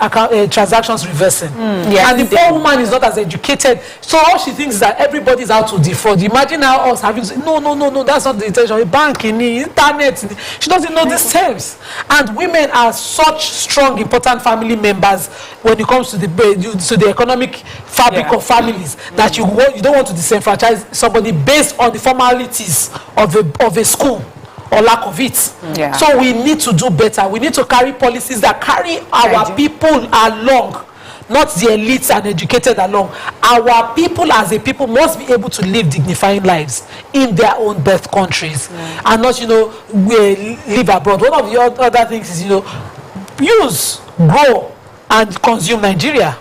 transactions reversing. And the poor woman is not as educated, so all she thinks is that everybody is out to defraud. Imagine how us having to say, no, that's not the intention. Banking, internet, she doesn't know these terms. And women are such strong, important family members when it comes to the economic fabric of families, that you don't want to disenfranchise somebody based on the formalities of a school or lack of it. So we need to do better. We need to carry policies that carry our people along, not the elites and educated along. Our people as a people must be able to live dignifying lives in their own birth countries, and not live abroad. One of the other things is use, grow and consume Nigeria.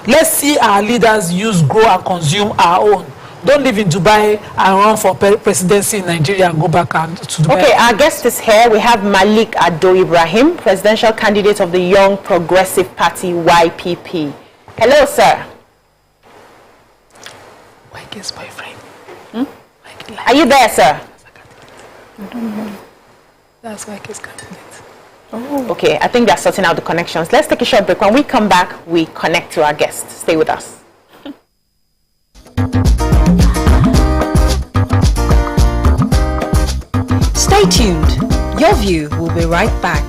Let's see our leaders use, grow and consume our own. Don't live in Dubai and run for presidency in Nigeria and go back to Dubai. Okay, our guest is here. We have Malik Ado Ibrahim, presidential candidate of the Young Progressive Party, YPP. Hello, sir. YK's boyfriend. Are you there, sir? I don't know. That's YK's candidate. Okay, I think they're sorting out the connections. Let's take a short break. When we come back, we connect to our guest. Stay with us. Stay tuned. Your View will be right back.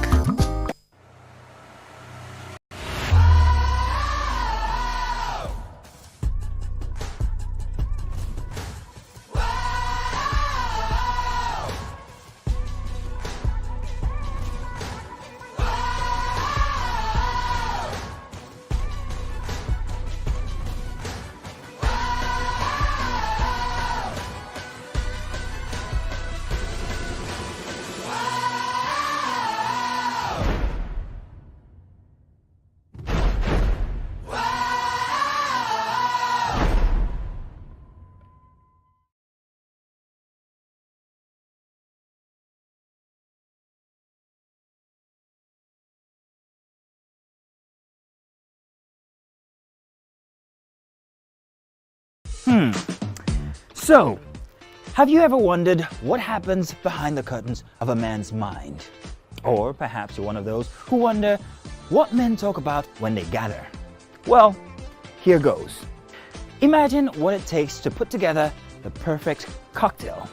So, have you ever wondered what happens behind the curtains of a man's mind? Or perhaps you're one of those who wonder what men talk about when they gather. Well, here goes. Imagine what it takes to put together the perfect cocktail.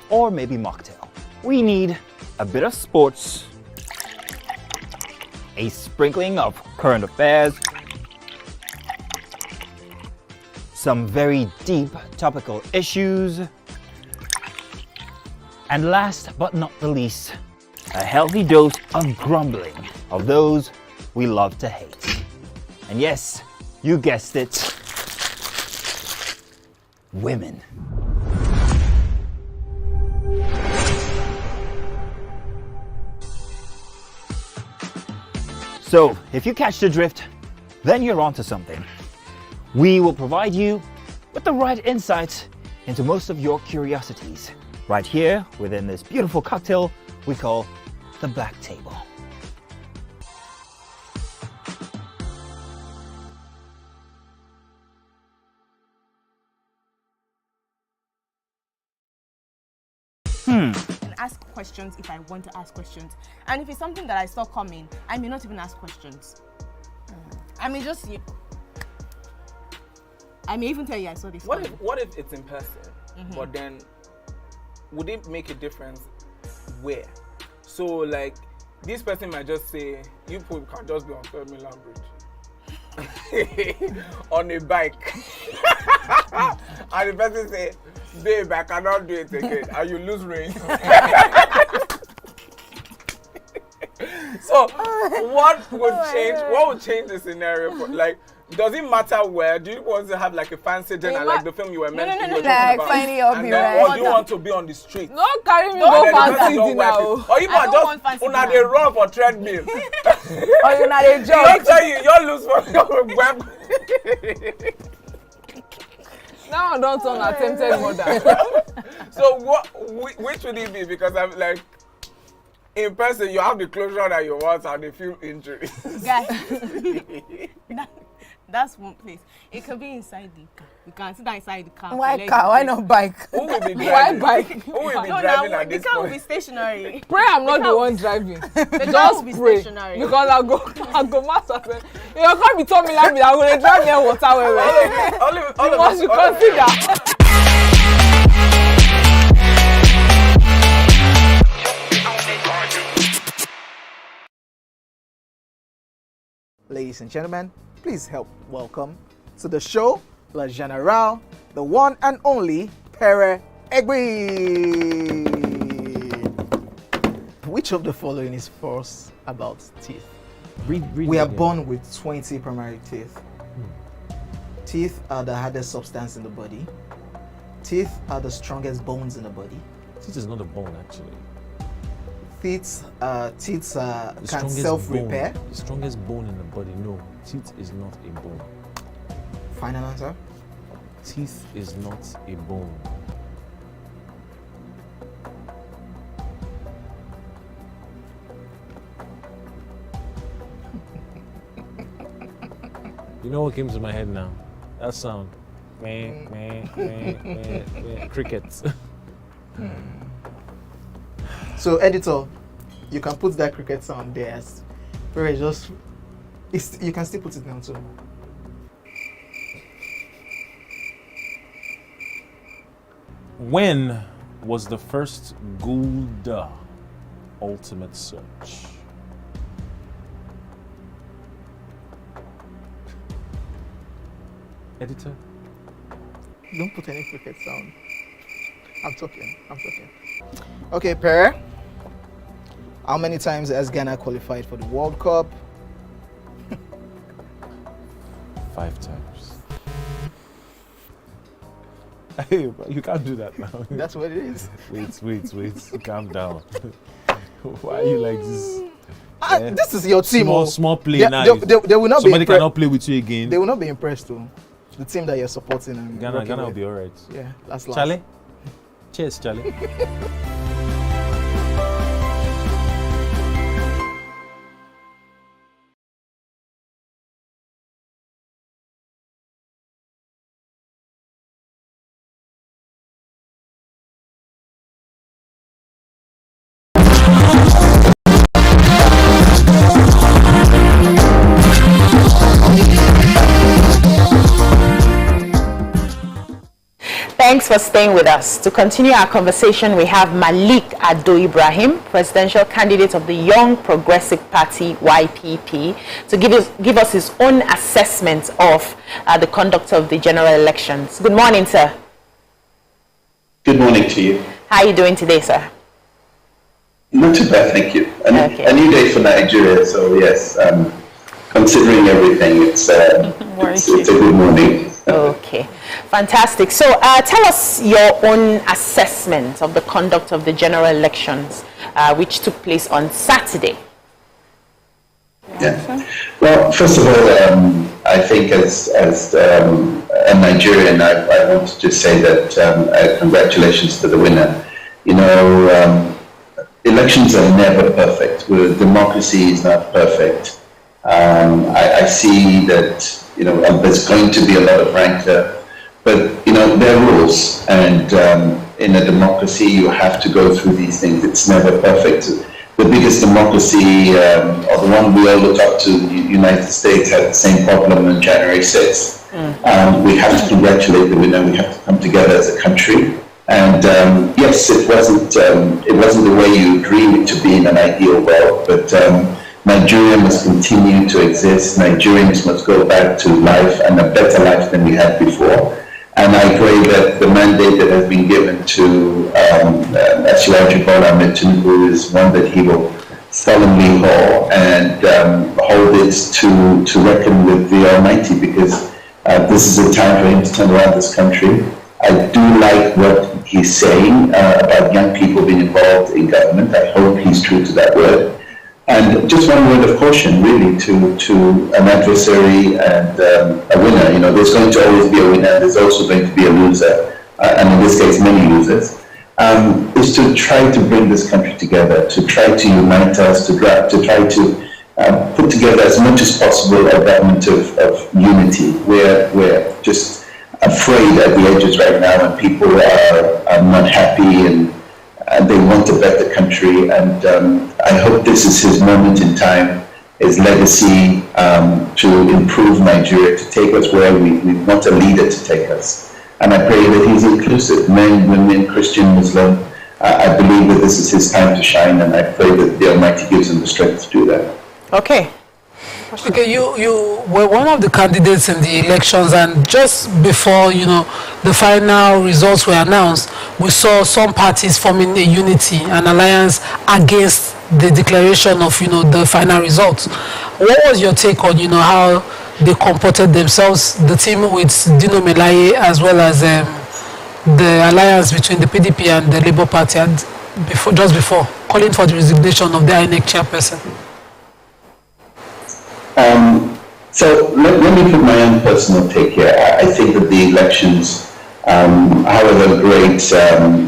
Or maybe mocktail. We need a bit of sports, a sprinkling of current affairs, some very deep topical issues, and last but not the least, a healthy dose of grumbling of those we love to hate. And yes, you guessed it, women. So, if you catch the drift, then you're onto something. We will provide you with the right insights into most of your curiosities, right here within this beautiful cocktail we call the Black Table. And ask questions if I want to ask questions. And if it's something that I saw coming, I may not even ask questions. I may just... I may even tell you I saw this. What if it's in person? But then, would it make a difference where? So like, this person might just say, you people can just be on 3rd Milan Bridge on a bike, and the person say, babe, I cannot do it again, and you lose range. So what would change the scenario? Like, does it matter where? Do you want to have like a fancy dinner, like the film you were meant to be like Fanny or or do you want to be on the street? No, carry me go fancy dinner. Or you might just una dey run for treadmill. Or you na dey jog. You tell you lose for your web. Now I don't turn attempted murder. So which would it be? Because I'm like, in person you have the closure that you want and the few injuries. Guys, that's one place. It can be inside the car. You can sit down inside the car. Why car? Why not bike? Who will be driving? Why bike? Who will be driving at this the car will point? be stationary. Pray I'm not the one driving. The car Just will be pray. stationary. Because I go master. You can't be telling me like I'm going to drive near water. You must consider. Ladies and gentlemen, please help welcome to the show, La General, the one and only Pere Egbe. Which of the following is false about teeth? We are born with 20 primary teeth. Teeth are the hardest substance in the body. Teeth are the strongest bones in the body. Teeth is not a bone, actually. Teeth can self-repair. The strongest bone in the body, no. Teeth is not a bone. Final answer? Teeth is not a bone. You know what came to my head now? That sound. Crickets. So, editor, you can put that cricket sound there. You can still put it down too. When was the first Gulda ultimate search? Editor? Don't put any cricket sound. I'm talking. Okay, Pere. How many times has Ghana qualified for the World Cup? 5 times. Hey, you can't do that now. That's what it is. Wait. Calm down. Why are you like this? This is your team. Small play now. They will not Somebody cannot play with you again. They will not be impressed though. The team that you're supporting. And Ghana will be alright. Yeah, that's last. Charlie? Cheers, Charlie. Thanks for staying with us. To continue our conversation, we have Malik Ado Ibrahim, presidential candidate of the Young Progressive Party, YPP, to give us his own assessment of the conduct of the general elections. Good morning, sir. Good morning to you. How are you doing today, sir? Not too bad, thank you. A new day for Nigeria, so yes, considering everything, it's a good morning. Okay, fantastic. So tell us your own assessment of the conduct of the general elections, which took place on Saturday. Yeah. Well, first of all, I think as a Nigerian, I want to just say that congratulations to the winner. You know, elections are never perfect. Democracy is not perfect. I see that, you know, there's going to be a lot of rancor, but, you know, there are rules, and in a democracy you have to go through these things. It's never perfect. The biggest democracy, or the one we all look up to, the United States, had the same problem on January 6th. We have to congratulate the winner. We have to come together as a country. And yes, it wasn't the way you dream it to be in an ideal world, but Nigeria must continue to exist. Nigerians must go back to life, and a better life than we had before. And I pray that the mandate that has been given to Asiwaju Bola Ahmed Tinubu is one that he will solemnly and hold it to reckon with the Almighty, because this is a time for him to turn around this country. I do like what he's saying about young people being involved in government. I hope he's true to that word. And just one word of caution, really, to an adversary and a winner. You know, there's going to always be a winner. There's also going to be a loser, and in this case, many losers. Is to try to bring this country together, to try to unite us, to try to put together as much as possible a government of unity. We're just afraid at the edges right now, and people are not happy and they want a better country. And I hope this is his moment in time, his legacy to improve Nigeria, to take us where we want a leader to take us. And I pray that he's inclusive, men, women, Christian, Muslim. I believe that this is his time to shine, and I pray that the Almighty gives him the strength to do that. Okay. Okay, you were one of the candidates in the elections, and just before, you know, the final results were announced, we saw some parties forming a unity, an alliance against the declaration of, you know, the final results. What was your take on, you know, how they comported themselves, the team with Dino Melaye, as well as the alliance between the PDP and the Labour Party, and just before calling for the resignation of the INEC chairperson? So let me put my own personal take here. I think that the elections, however great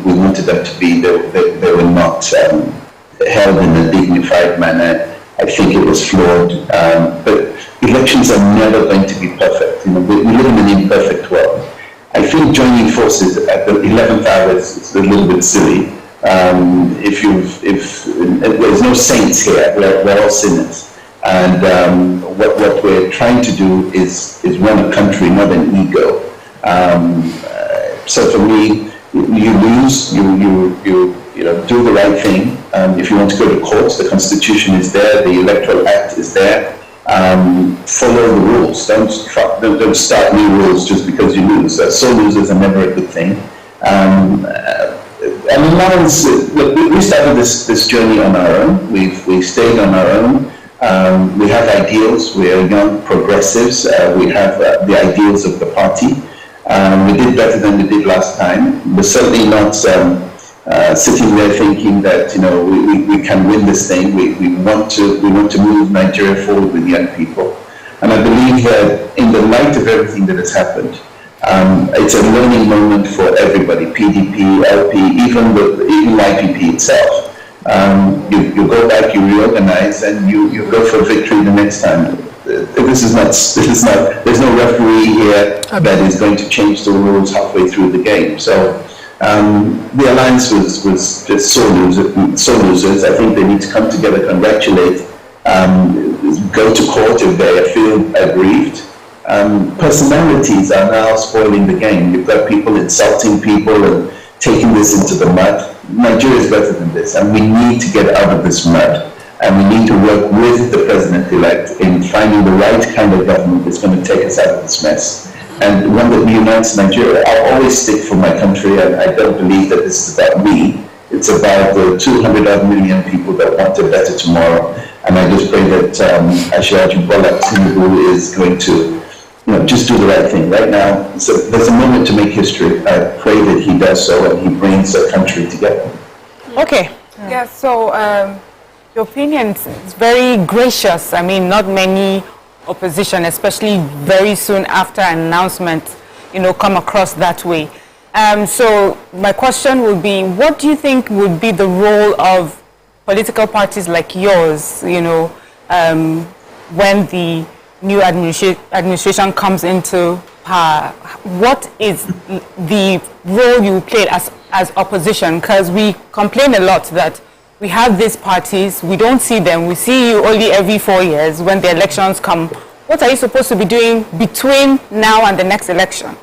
we wanted them to be, they were not held in a dignified manner. I think it was flawed. But elections are never going to be perfect. You know, we live in an imperfect world. I think joining forces at the 11th hour is a little bit silly. If there's no saints here, we're all sinners. And what we're trying to do is run a country, not an ego. So for me, you lose, you know, do the right thing. If you want to go to court, the Constitution is there, the Electoral Act is there. Follow the rules. Don't start new rules just because you lose. So losers are never a good thing. And alliance, look, we started this journey on our own. We've stayed on our own. We have ideals. We are young progressives. We have the ideals of the party. We did better than we did last time. We're certainly not sitting there thinking that, you know, we can win this thing. We want to move Nigeria forward with young people. And I believe that in the light of everything that has happened, it's a learning moment for everybody, PDP, LP, even YPP itself. You go back, you reorganize, and you go for victory the next time. There's no referee here that is going to change the rules halfway through the game. So the alliance was just so losers. I think they need to come together, congratulate, go to court if they feel aggrieved. Personalities are now spoiling the game. You've got people insulting people and taking this into the mud. Nigeria is better than this, and we need to get out of this mud. And we need to work with the president-elect in finding the right kind of government that's going to take us out of this mess, and one that unites Nigeria. I'll always stick for my country, and I don't believe that this is about me. It's about the 200 million people that want a better tomorrow. And I just pray that Asiwaju Bola Tinubu is going to, you know, just do the right thing right now. So there's a moment to make history. I pray that he does so and he brings the country together. Okay. Yeah, so your opinion is very gracious. I mean, not many opposition, especially very soon after an announcement, you know, come across that way. So my question would be, what do you think would be the role of political parties like yours, you know, when the new administration comes into power? What is the role you play as opposition? Because we complain a lot that we have these parties, we don't see them, we see you only every 4 years when the elections come. What are you supposed to be doing between now and the next election?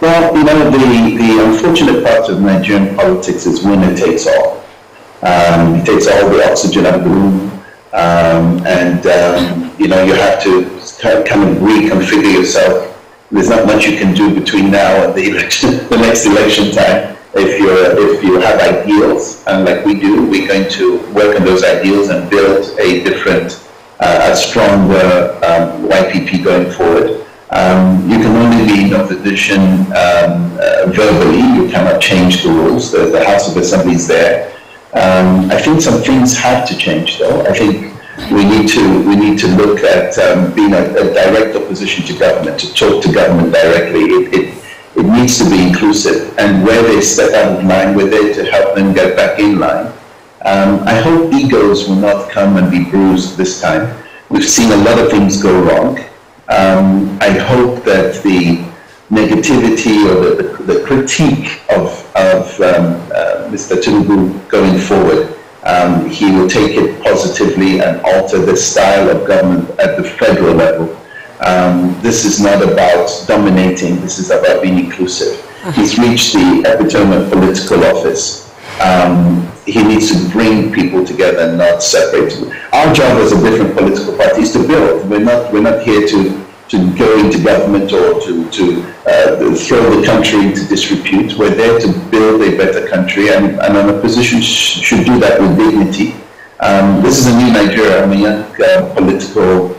Well, you know, the unfortunate part of Nigerian politics is winner takes all. It takes all the oxygen out of the room, you know, you have to kind of reconfigure yourself. There's not much you can do between now and the election, the next election time. if you have ideals, and like we do, we're going to work on those ideals and build a different, a stronger YPP going forward. You can only be in opposition verbally. You cannot change the rules. The House of Assembly is there. I think some things have to change, though. I think we need to look at being a direct opposition to government, to talk to government directly. It needs to be inclusive, and where they step out of line, we're there to help them get back in line. I hope egos will not come and be bruised this time. We've seen a lot of things go wrong. I hope that the negativity or the critique of Mr. Tinubu going forward, he will take it positively and alter the style of government at the federal level. This is not about dominating, this is about being inclusive. He's reached the epitome of political office. He needs to bring people together, not separate. Our job as a different political party is to build. We're not here to go into government or to throw the country into disrepute. We're there to build a better country, and an opposition should do that with dignity. This is a new Nigeria. I'm a young political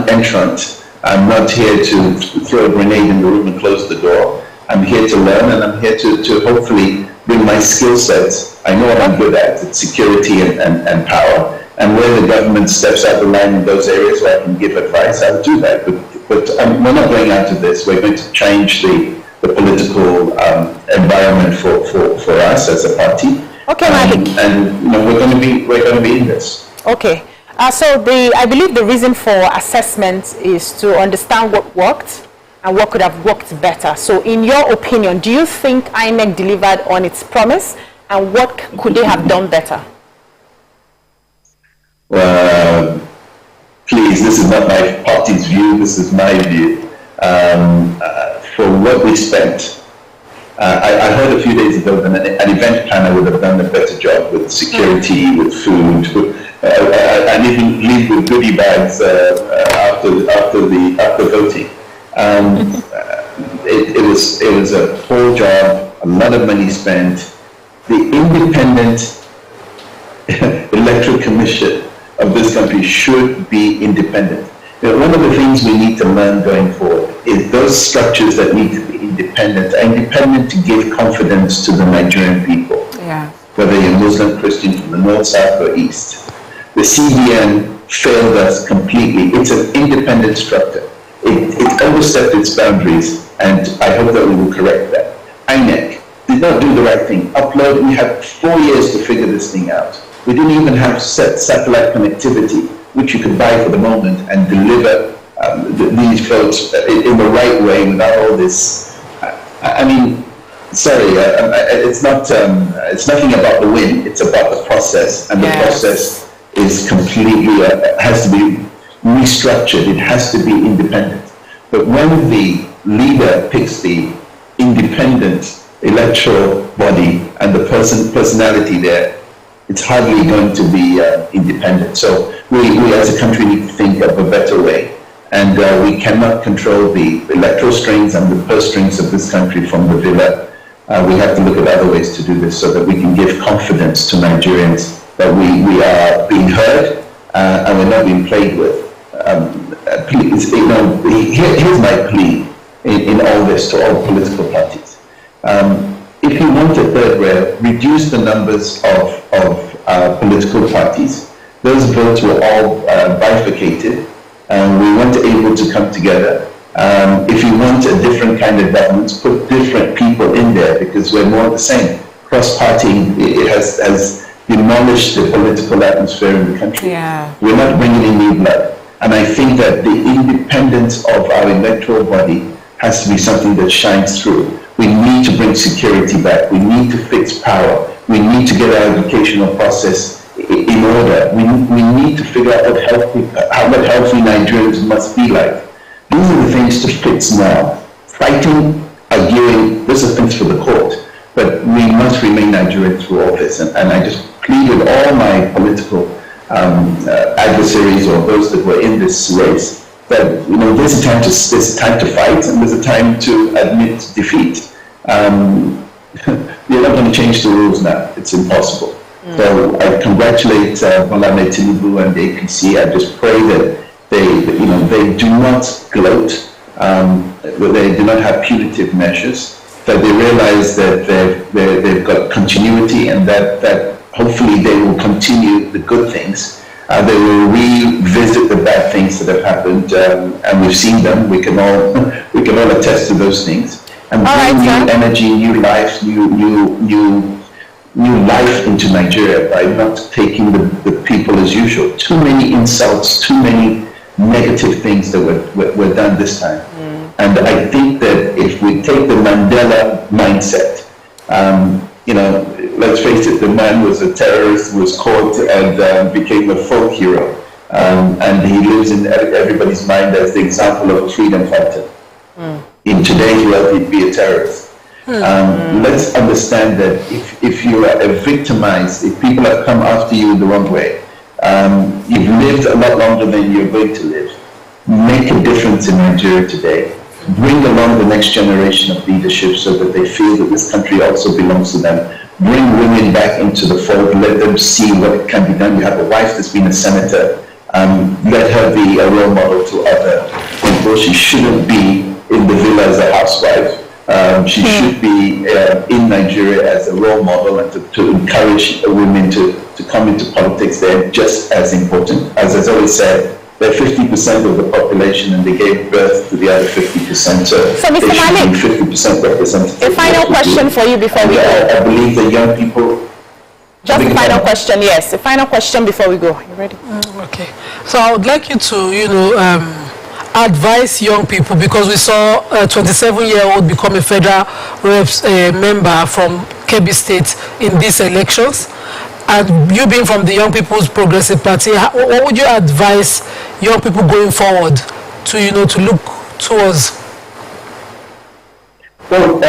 entrant. I'm not here to throw a grenade in the room and close the door. I'm here to learn, and I'm here to hopefully bring my skill sets. I know what I'm good at. It's security and power. And where the government steps out the line in those areas where I can give advice, I'll do that. But we're not going out of this. We're going to change the political environment for us as a party. Okay, Malik. And we're going to be in this. Okay. So I believe the reason for assessment is to understand what worked and what could have worked better. So in your opinion, do you think INEC delivered on its promise, and what could they have done better? Please, this is not my party's view, this is my view. For what we spent, I heard a few days ago that an event planner would have done a better job with security, with food, and even leave with goodie bags after voting. It was a poor job, a lot of money spent. The independent electoral commission of this country should be independent. One of the things we need to learn going forward is those structures that need to be independent are independent to give confidence to the Nigerian people. Yeah. Whether you're Muslim, Christian, from the north, south, or east. The CBN failed us completely. It's an independent structure. It overstepped its boundaries, and I hope that we will correct that. INEC did not do the right thing. Upload, we had 4 years to figure this thing out. We didn't even have satellite connectivity, which you could buy for the moment and deliver these votes in the right way without all this. I mean, sorry, it's nothing about the win. It's about the process, and the process is completely has to be restructured. It has to be independent. But when the leader picks the independent electoral body and the personality there, it's hardly going to be independent. So we as a country need to think of a better way. And we cannot control the electoral strings and the purse strings of this country from the villa. We have to look at other ways to do this so that we can give confidence to Nigerians that we are being heard and we're not being played with. Please, here's my plea in all this to all political parties. If you want a third rail, reduce the numbers of political parties. Those votes were all bifurcated, and we weren't able to come together. If you want a different kind of government, put different people in there, because we're more the same. Cross-partying, it has demolished the political atmosphere in the country. Yeah. We're not bringing in new blood. And I think that the independence of our electoral body has to be something that shines through. We need to bring security back. We need to fix power. We need to get our educational process in order. We need to figure out what healthy Nigerians must be like. These are the things to fix now. Fighting, arguing, those are things for the court. But we must remain Nigerians through all this. And I just plead with all my political adversaries or those that were in this race that there's a time to fight and there's a time to admit defeat. you're not going to change the rules now. It's impossible. So I congratulate Bola Tinubu and the APC. I just pray that they do not gloat, they do not have punitive measures, that they realize that they've got continuity, and that hopefully they will continue the good things. They will revisit the bad things that have happened, and we've seen them. We can all attest to those things, and bring new energy, new life, new life into Nigeria by not taking the people as usual. Too many insults, too many negative things that were done this time. And I think that if we take the Mandela mindset, let's face it, the man was a terrorist, was caught and became a folk hero. And he lives in everybody's mind as the example of a freedom fighter. In today's world, he'd be a terrorist. Let's understand that if you are victimized, if people have come after you in the wrong way, you've lived a lot longer than you're going to live. Make a difference in Nigeria today. Bring along the next generation of leadership so that they feel that this country also belongs to them. Bring women back into the fold. Let them see what can be done. You have a wife that's been a senator. Let her be a role model to others. Although she shouldn't be in the villa as a housewife, she should be in Nigeria as a role model, and to encourage women to come into politics. They're just as important. As I've always said, they're 50% of the population, and they gave birth to the other 50%. So Mr. Malik, 50% representative. A final question for you before we go. I believe the young people. Just a final question, yes. A final question before we go. You ready? Okay. So I would like you to, advise young people, because we saw a 27-year-old become a federal reps member from Kebbi State in these elections. And you being from the Young People's Progressive Party, what would you advise young people going forward to look towards? Well,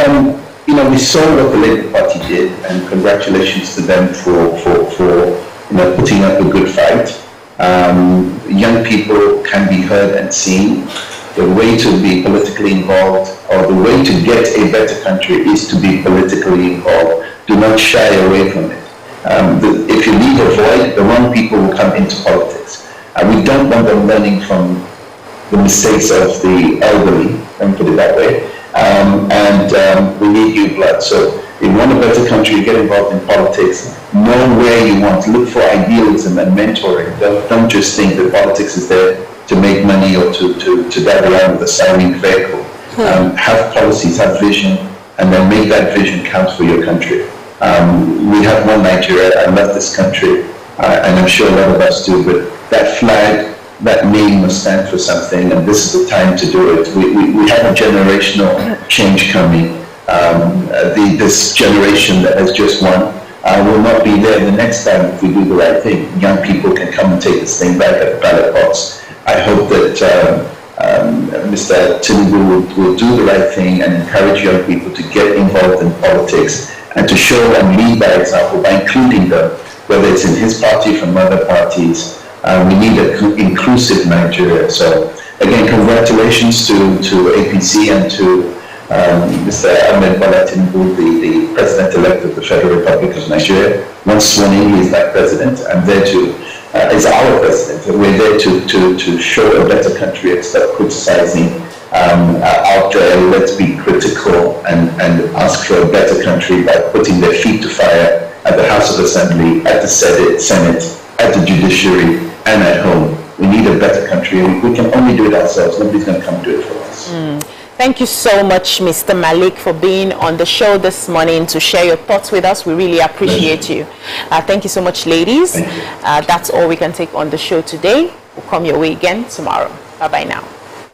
we saw what the Labour Party did, and congratulations to them for putting up a good fight. Young people can be heard and seen. The way to be politically involved, or the way to get a better country, is to be politically involved. Do not shy away from it. If you leave a void, the wrong people will come into politics. We don't want them learning from the mistakes of the elderly, let me put it that way. We need new blood. So if you want a better country, get involved in politics. Know where you want. Look for idealism and mentoring. Don't just think that politics is there to make money or to drive around with a siren vehicle. Have policies, have vision, and then make that vision count for your country. We have one Nigeria. I love this country, and I'm sure a lot of us do, but that flag, that name must stand for something, and this is the time to do it. We have a generational change coming. This generation that has just won will not be there the next time if we do the right thing. Young people can come and take this thing back at the ballot box. I hope that Mr. Tinubu will do the right thing and encourage young people to get involved in politics, and to show and lead by example by including them, whether it's in his party, from other parties. We need an inclusive Nigeria. So again, congratulations to APC and to Mr. Ahmed Bola Tinubu, the President-elect of the Federal Republic of Nigeria. Once sworn in, he is that president. I'm there is our president. We're there to show a better country and stop criticizing out there. Let's be critical and ask for a better country by putting their feet to fire at the House of Assembly, at the Senate, at the judiciary, and at home. We need a better country, and we can only do it ourselves. Nobody's going to come do it for us. Thank you so much, Mr. Malik, for being on the show this morning to share your thoughts with us. We really appreciate you. Thank you so much, ladies. That's all we can take on the show today. We'll come your way again tomorrow. Bye-bye now.